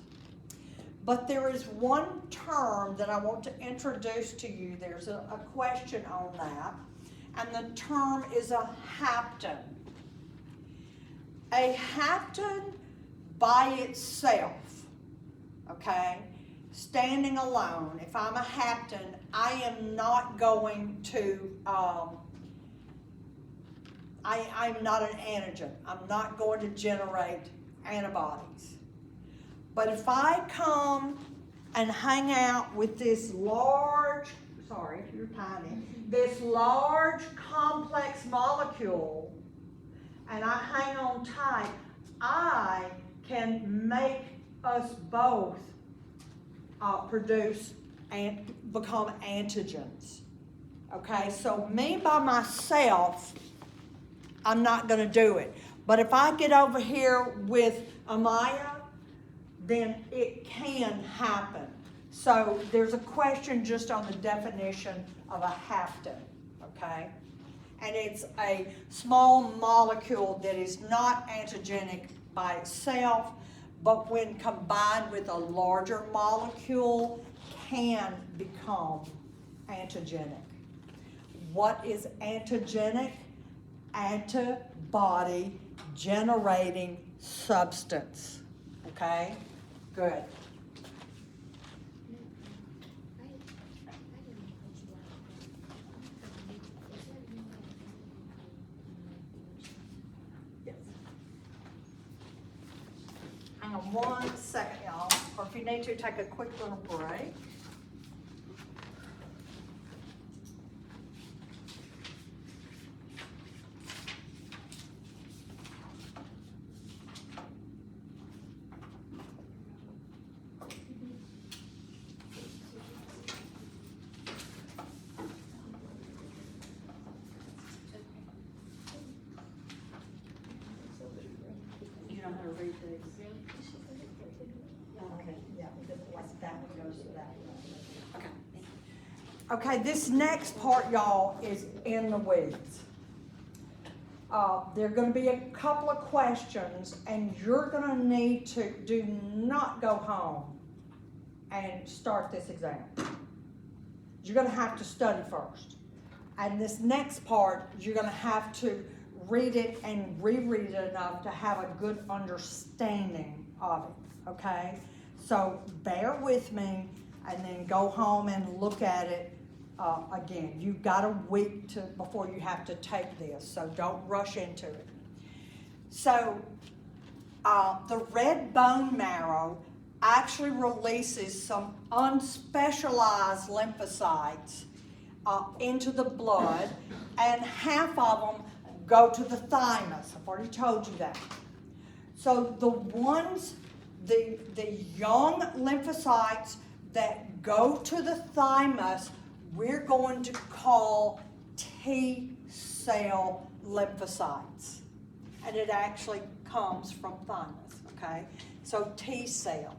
A: But there is one term that I want to introduce to you. There's a question on that. And the term is a hapten. A hapten by itself, okay, standing alone, if I'm a hapten, I am not going to, I'm not an antigen. I'm not going to generate antibodies. But if I come and hang out with this large, sorry if you're tiny, this large complex molecule, and I hang on tight, I can make us both produce and become antigens. Okay, so me by myself, I'm not going to do it. But if I get over here with Amaya, then it can happen. So there's a question just on the definition of a hapten, okay? And it's a small molecule that is not antigenic by itself, but when combined with a larger molecule, can become antigenic. What is antigenic? Antibody generating substance. Okay? Good. Yes. Hang on 1 second, y'all. Or if you need to, take a quick little break. You know how to read these? Okay, yeah, like that one goes to that one. Okay. Okay, this next part, y'all, is in the weeds. There are going to be a couple of questions, and you're going to need to do not go home and start this exam. You're going to have to study first. And this next part, you're going to have to read it and reread it enough to have a good understanding of it, okay? So bear with me and then go home and look at it again. You've got a week before you have to take this, so don't rush into it. So the red bone marrow actually releases some unspecialized lymphocytes into the blood, and half of them go to the thymus. I've already told you that. So the young lymphocytes that go to the thymus, we're going to call T cell lymphocytes. And it actually comes from thymus, okay? So T cell.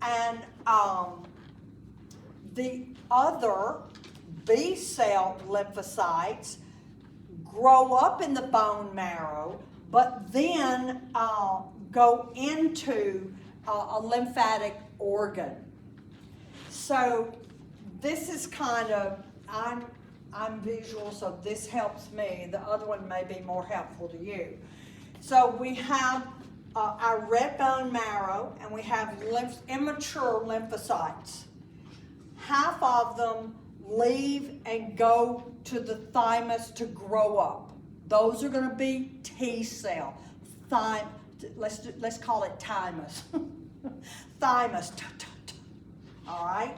A: And the other B cell lymphocytes grow up in the bone marrow, but then go into a lymphatic organ. So this is kind of, I'm visual, so this helps me. The other one may be more helpful to you. So we have our red bone marrow, and we have immature lymphocytes. Half of them leave and go to the thymus to grow up. Those are going to be T cell. Let's call it thymus. Thymus. All right.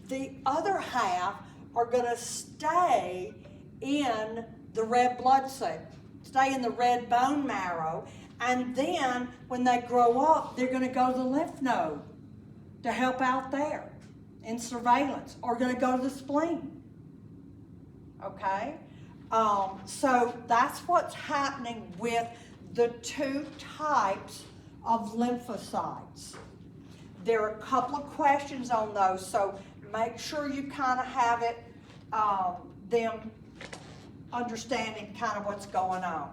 A: The other half are going to stay in the red blood cell, stay in the red bone marrow, and then when they grow up, they're going to go to the lymph node to help out there in surveillance, or going to go to the spleen. Okay? So that's what's happening with the two types of lymphocytes. There are a couple of questions on those, so make sure you kind of have it, them understanding kind of what's going on.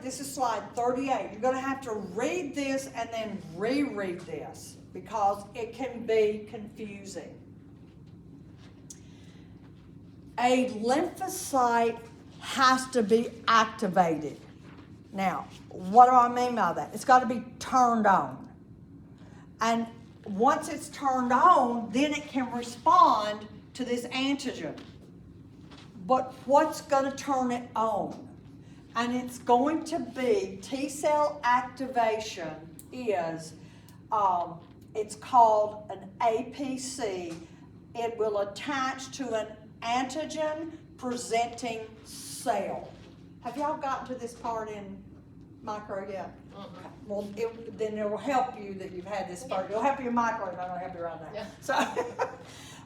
A: This is slide 38. You're gonna have to read this and then reread this because it can be confusing. A lymphocyte has to be activated. Now, what do I mean by that? It's got to be turned on. And once it's turned on, then it can respond to this antigen. But what's going to turn it on? And it's going to be T cell activation is, it's called an APC. It will attach to an antigen presenting cell. Have y'all gotten to this part in micro yet? Okay. Well, then it will help you that you've had this part. It'll help you in micro, but I don't help you right now.
B: Yeah.
A: So,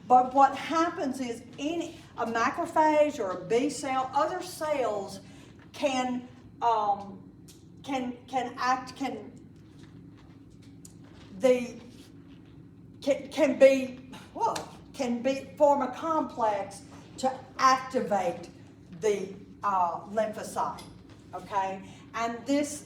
A: but what happens is a macrophage or a B cell, other cells can form a complex to activate the lymphocyte, okay? And this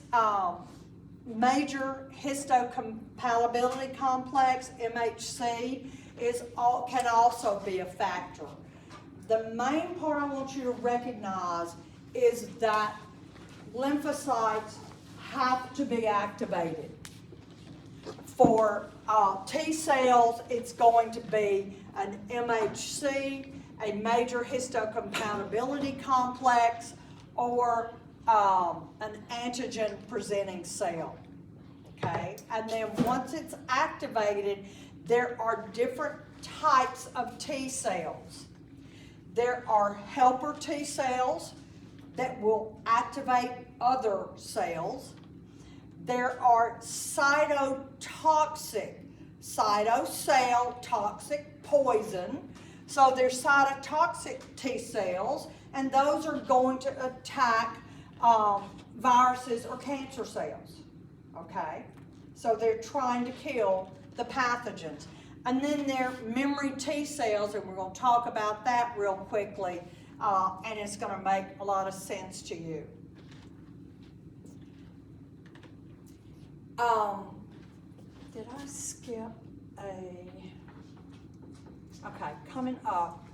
A: major histocompatibility complex, MHC, can also be a factor. The main part I want you to recognize is that lymphocytes have to be activated. For T cells, it's going to be an MHC, a major histocompatibility complex, or an antigen presenting cell, okay? And then once it's activated, there are different types of T cells. There are helper T cells that will activate other cells. There are cytotoxic, cytocell, toxic, poison. So there's cytotoxic T cells, and those are going to attack viruses or cancer cells, okay? So they're trying to kill the pathogens. And then there are memory T cells, and we're going to talk about that real quickly, and it's going to make a lot of sense to you. Did I skip okay, coming up,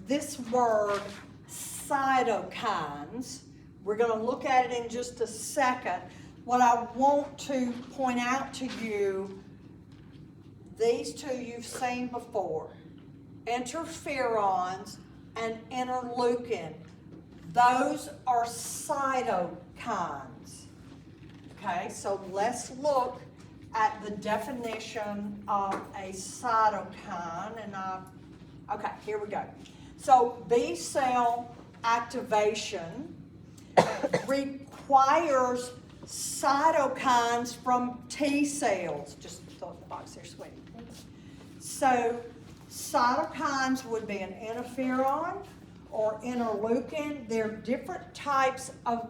A: this word cytokines, we're going to look at it in just a second. What I want to point out to you, these two you've seen before, interferons and interleukin. Those are cytokines. Okay, so let's look at the definition of a cytokine. Okay, here we go. So B cell activation requires cytokines from T cells. Just throw it in the box there, sweetie. So cytokines would be an interferon or interleukin. They're different types of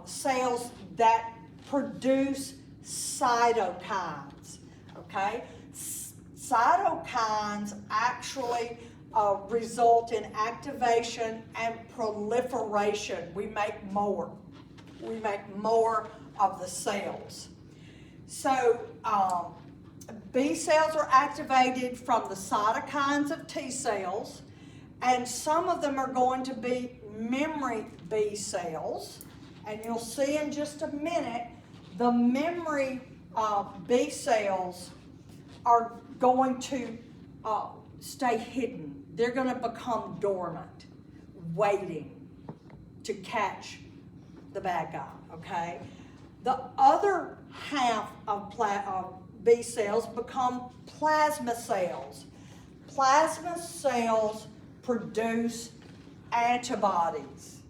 A: cells that produce cytokines, okay? Cytokines actually result in activation and proliferation. We make more. We make more of the cells. So B cells are activated from the cytokines of T cells, and some of them are going to be memory B cells. And you'll see in just a minute, the memory B cells are going to stay hidden. They're going to become dormant, waiting to catch the bad guy, okay? The other half of B cells become plasma cells. Plasma cells produce antibodies.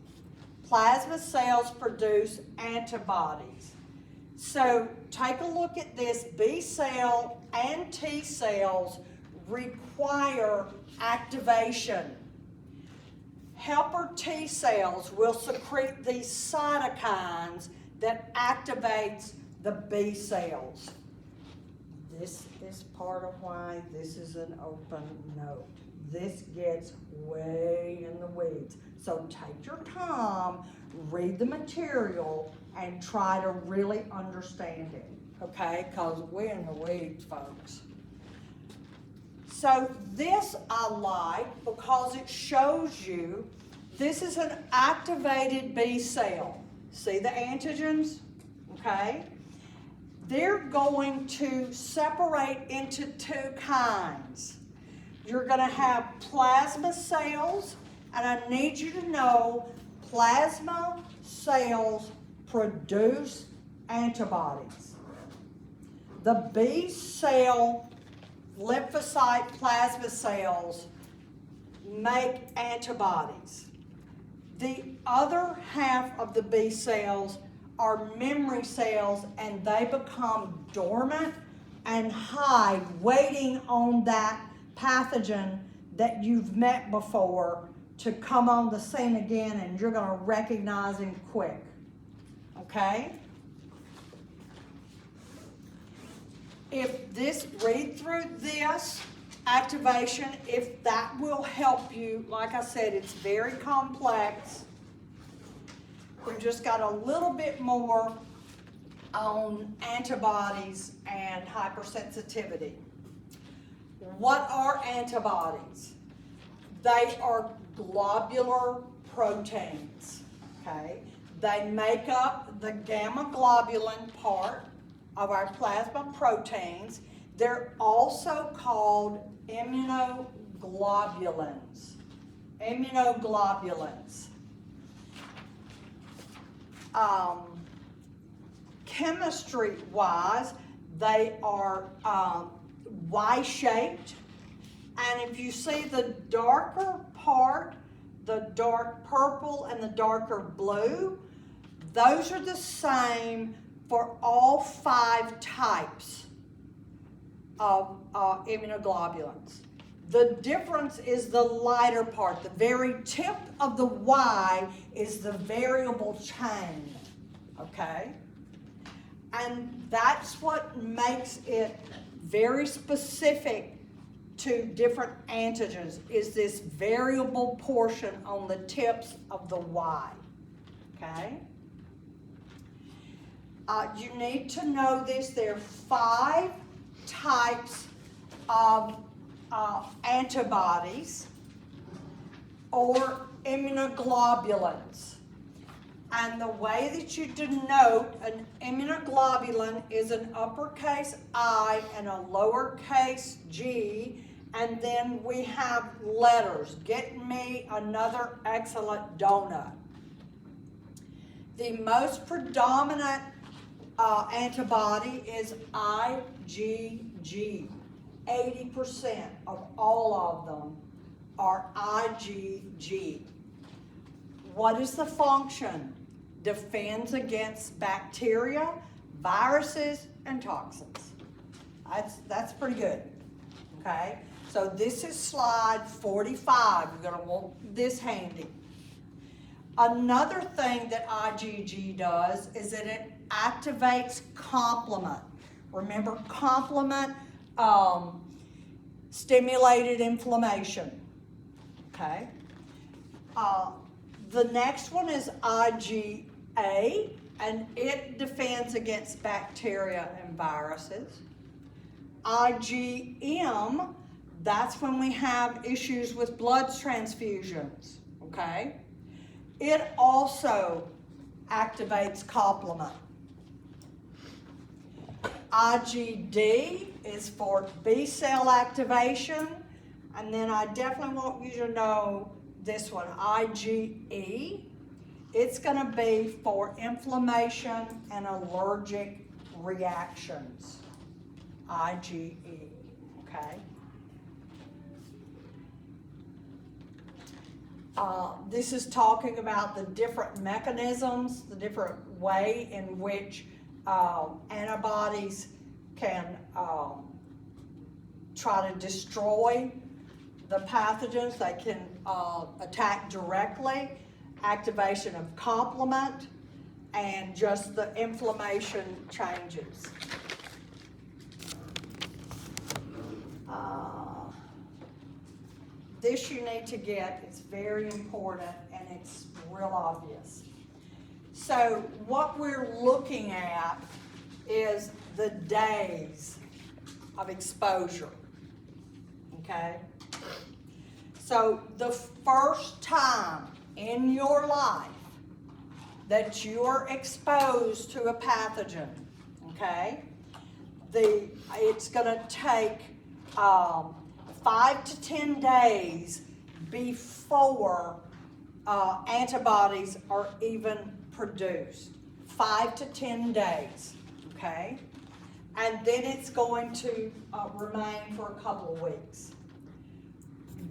A: Plasma cells produce antibodies. So take a look at this. B cell and T cells require activation. helper T cells will secrete these cytokines that activates the B cells. This is part of why this is an open note. This gets way in the weeds. So take your time, read the material, and try to really understand it, okay? Because we're in the weeds, folks. So this I like because it shows you this is an activated B cell. See the antigens, okay? They're going to separate into two kinds. You're going to have plasma cells, and I need you to know plasma cells produce antibodies. The B cell lymphocyte plasma cells make antibodies. The other half of the B cells are memory cells, and they become dormant and hide, waiting on that pathogen that you've met before to come on the scene again, and you're going to recognize him quick. Okay? Read through this activation, if that will help you. Like I said, it's very complex. We've just got a little bit more on antibodies and hypersensitivity. What are antibodies? They are globular proteins, okay? They make up the gamma globulin part of our plasma proteins. They're also called immunoglobulins. Immunoglobulins. Chemistry-wise, they are Y-shaped, and if you see the darker part, the dark purple and the darker blue, those are the same for all 5 types of immunoglobulins. The difference is the lighter part. The very tip of the Y is the variable chain, okay? And that's what makes it very specific to different antigens, is this variable portion on the tips of the Y, okay? You need to know this. There are 5 types of antibodies or immunoglobulins. And the way that you denote an immunoglobulin is an uppercase I and a lowercase g, and then we have letters. Get me another excellent donut. The most predominant antibody is IgG. 80% of all of them are IgG. What is the function? Defends against bacteria, viruses, and toxins. That's pretty good, okay? So this is slide 45. You're gonna want this handy. Another thing that IgG does is that it activates complement. Remember, complement stimulated inflammation, okay? The next one is IgA, and it defends against bacteria and viruses. IgM, that's when we have issues with blood transfusions, okay? It also activates complement. IgD is for B cell activation, and then I definitely want you to know this one, IgE. It's going to be for inflammation and allergic reactions. IgE, okay? This is talking about the different mechanisms, the different way in which antibodies can try to destroy the pathogens. They can attack directly, activation of complement, and just the inflammation changes. This you need to get, it's very important and it's real obvious. So what we're looking at is the days of exposure, okay? So the first time in your life that you are exposed to a pathogen, okay, it's gonna take 5 to 10 days before antibodies are even produced. 5 to 10 days, okay? And then it's going to remain for a couple of weeks.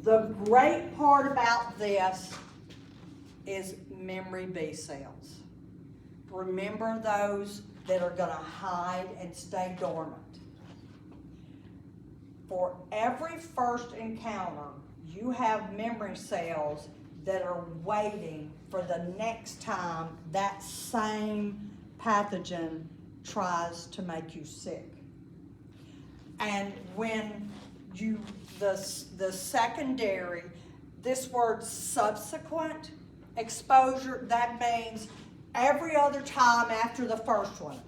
A: The great part about this is memory B cells. Remember those that are gonna hide and stay dormant. For every first encounter, you have memory cells that are waiting for the next time that same pathogen tries to make you sick. And when the secondary, this word subsequent exposure, that means every other time after the first one.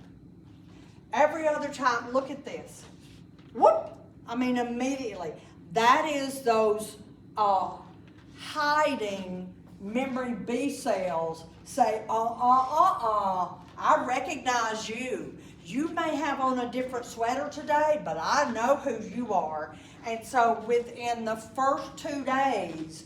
A: Every other time, look at this. Whoop! I mean, immediately. That is those hiding memory B cells say, I recognize you. You may have on a different sweater today, but I know who you are. And so within the first 2 days,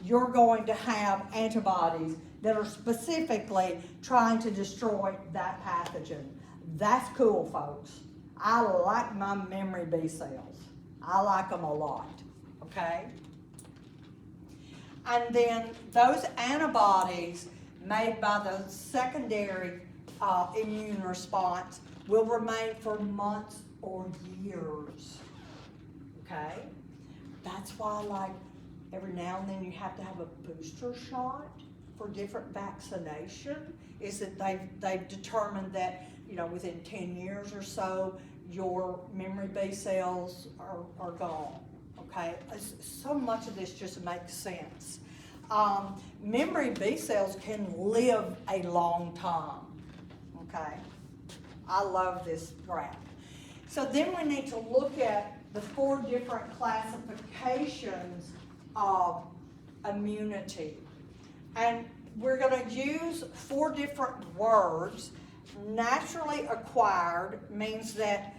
A: you're going to have antibodies that are specifically trying to destroy that pathogen. That's cool, folks. I like my memory B cells. I like them a lot, okay? And then those antibodies made by the secondary immune response will remain for months or years, okay? That's why, like, every now and then you have to have a booster shot for different vaccination, is that they've determined that, you know, within 10 years or so, your memory B cells are gone, okay? So much of this just makes sense. Memory B cells can live a long time, okay? I love this graph. So then we need to look at the 4 different classifications of immunity. And we're going to use 4 different words. Naturally acquired means that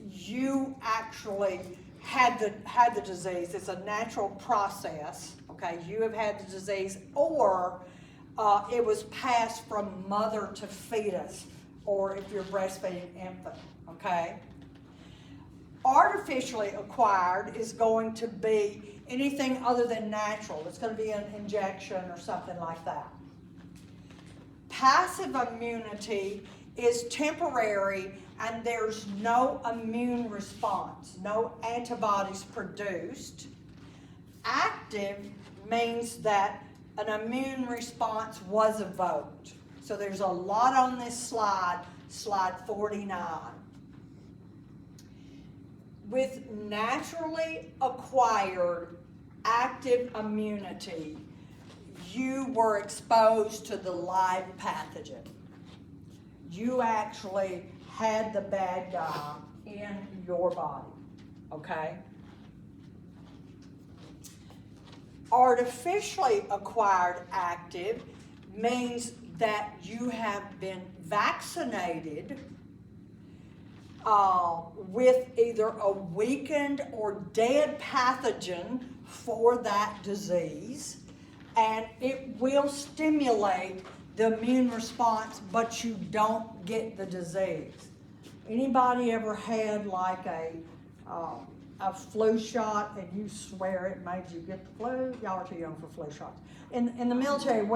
A: you actually had the disease. It's a natural process, okay? You have had the disease, or it was passed from mother to fetus, or if you're breastfeeding infant, okay? Artificially acquired is going to be anything other than natural. It's going to be an injection or something like that. Passive immunity is temporary and there's no immune response, no antibodies produced. Active means that an immune response was evoked. So there's a lot on this slide, slide 49. With naturally acquired active immunity, you were exposed to the live pathogen. You actually had the bad guy in your body, okay? Artificially acquired active means that you have been vaccinated with either a weakened or dead pathogen for that disease, and it will stimulate the immune response, but you don't get the disease. Anybody ever had like a flu shot and you swear it made you get the flu? Y'all are too young for flu shots. In the military, it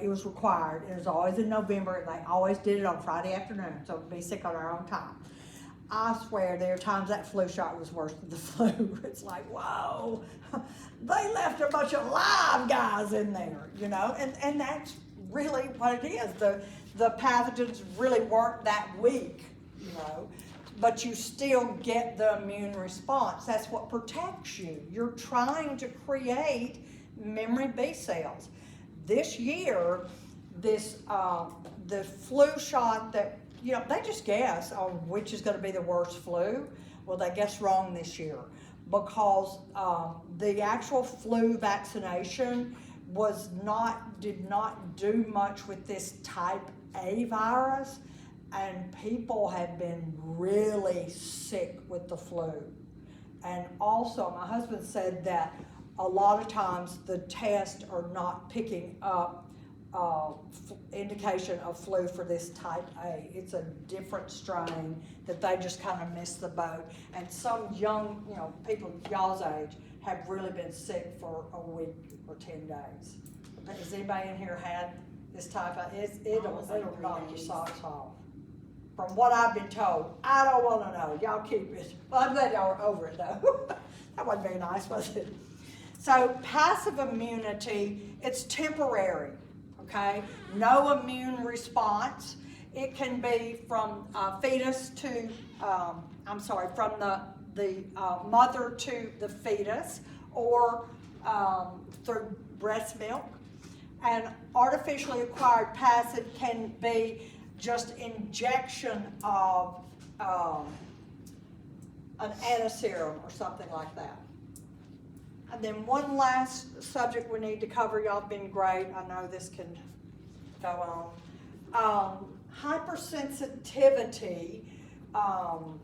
A: was required. It was always in November, and they always did it on Friday afternoon, so we'd be sick on our own time. I swear there are times that flu shot was worse than the flu. It's like, whoa, they left a bunch of live guys in there, you know, and that's really what it is. The pathogens really weren't that weak, you know, but you still get the immune response. That's what protects you. You're trying to create memory B cells. This year, the flu shot that, you know, they just guess on which is going to be the worst flu. Well, they guessed wrong this year because the actual flu vaccination did not do much with this type A virus, and people have been really sick with the flu. And also, my husband said that a lot of times the tests are not picking up indication of flu for this type A. It's a different strain that they just kind of missed the boat. And some young, you know, people y'all's age have really been sick for a week or 10 days. Has anybody in here had this type of, it'll knock your socks off. From what I've been told, I don't want to know. Y'all keep it. Well, I'm glad y'all are over it though. That wasn't very nice, was it? So passive immunity, it's temporary, okay? No immune response. It can be from fetus to, from the mother to the fetus, or through breast milk. And artificially acquired passive can be just injection of an antiserum or something like that. And then one last subject we need to cover. Y'all have been great. I know this can go on. Hypersensitivity.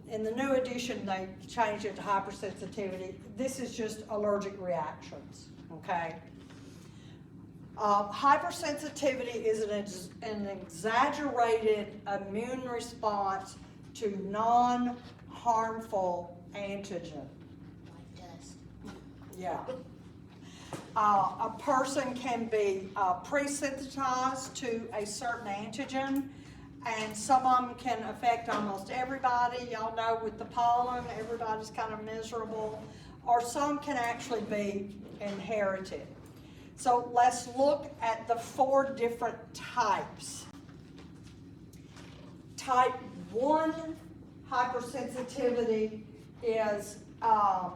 A: In the new edition, they changed it to hypersensitivity. This is just allergic reactions, okay? Hypersensitivity is an exaggerated immune response to non-harmful antigen.
B: Like dust.
A: Yeah. A person can be pre-sensitized to a certain antigen, and some of them can affect almost everybody. Y'all know with the pollen, everybody's kind of miserable, or some can actually be inherited. So let's look at the 4 different types. Type 1 hypersensitivity is a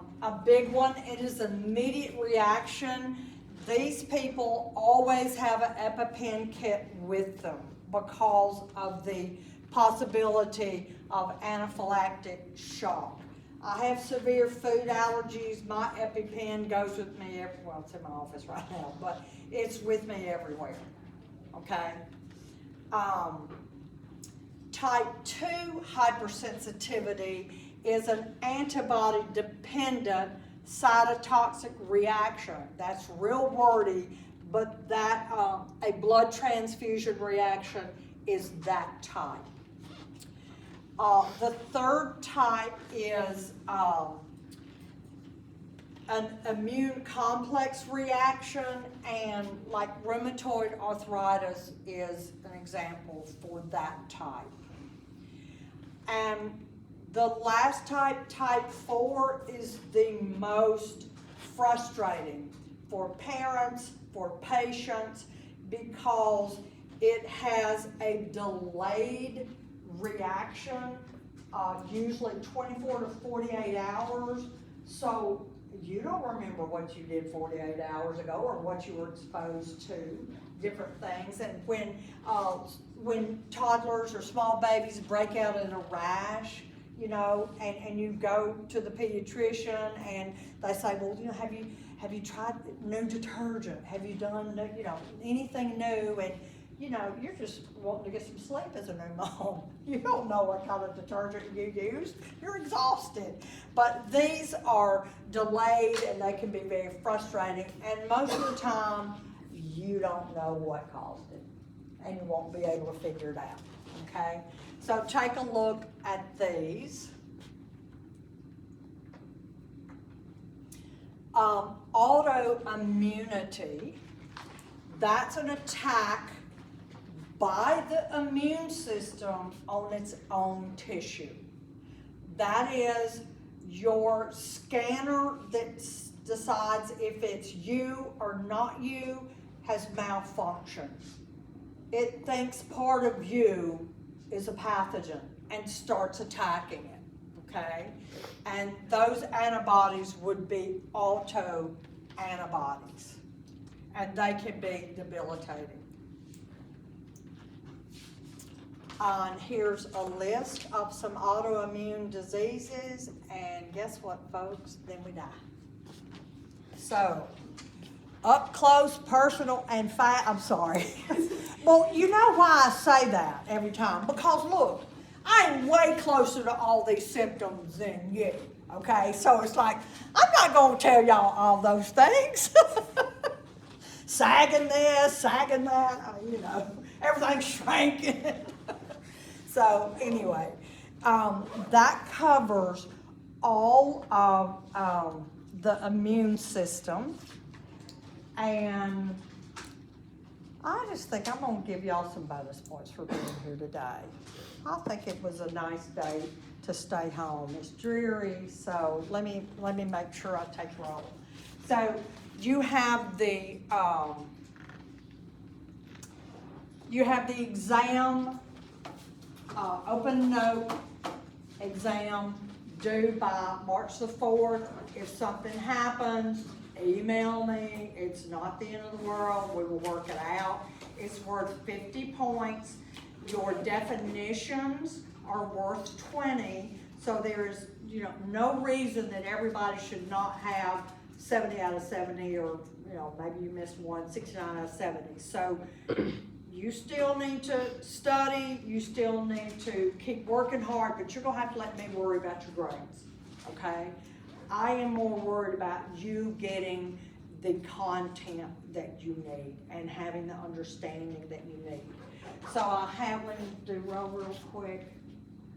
A: big one. It is an immediate reaction. These people always have an EpiPen kit with them because of the possibility of anaphylactic shock. I have severe food allergies. My EpiPen goes with me well, it's in my office right now, but it's with me everywhere, okay? Type 2 hypersensitivity is an antibody-dependent cytotoxic reaction. That's real wordy, but that a blood transfusion reaction is that type. The third type is an immune complex reaction, and like rheumatoid arthritis is an example for that type. And the last type, type 4, is the most frustrating for parents, for patients, because it has a delayed reaction, usually 24 to 48 hours. So you don't remember what you did 48 hours ago or what you were exposed to, different things. And when toddlers or small babies break out in a rash, you know, and you go to the pediatrician and they say, well, you know, have you tried new detergent? Have you done, you know, anything new? And you know, you're just wanting to get some sleep as a new mom. You don't know what kind of detergent you used. You're exhausted. But these are delayed and they can be very frustrating. And most of the time, you don't know what caused it. And you won't be able to figure it out, okay? So take a look at these. Autoimmunity, that's an attack by the immune system on its own tissue. That is your scanner that decides if it's you or not you has malfunctioned. It thinks part of you is a pathogen and starts attacking it, okay? And those antibodies would be auto antibodies, and they can be debilitating. And here's a list of some autoimmune diseases, and guess what, folks? Then we die. So, up close, personal, and I'm sorry. Well, you know why I say that every time? Because look, I'm way closer to all these symptoms than you, okay? So it's like, I'm not gonna tell y'all all those things. Sagging this, sagging that, you know, everything's shrinking. So anyway, that covers all of the immune system. And I just think I'm gonna give y'all some bonus points for being here today. I think it was a nice day to stay home. It's dreary, so let me make sure I take roll. So you have the exam, open note exam due by March the 4th. If something happens, email me. It's not the end of the world. We will work it out. It's worth 50 points. Your definitions are worth 20. So there is, no reason that everybody should not have 70 out of 70, or, maybe you missed one, 69 out of 70. So you still need to study. You still need to keep working hard, but you're gonna have to let me worry about your grades, okay? I am more worried about you getting the content that you need and having the understanding that you need. So I have, let me do roll real quick.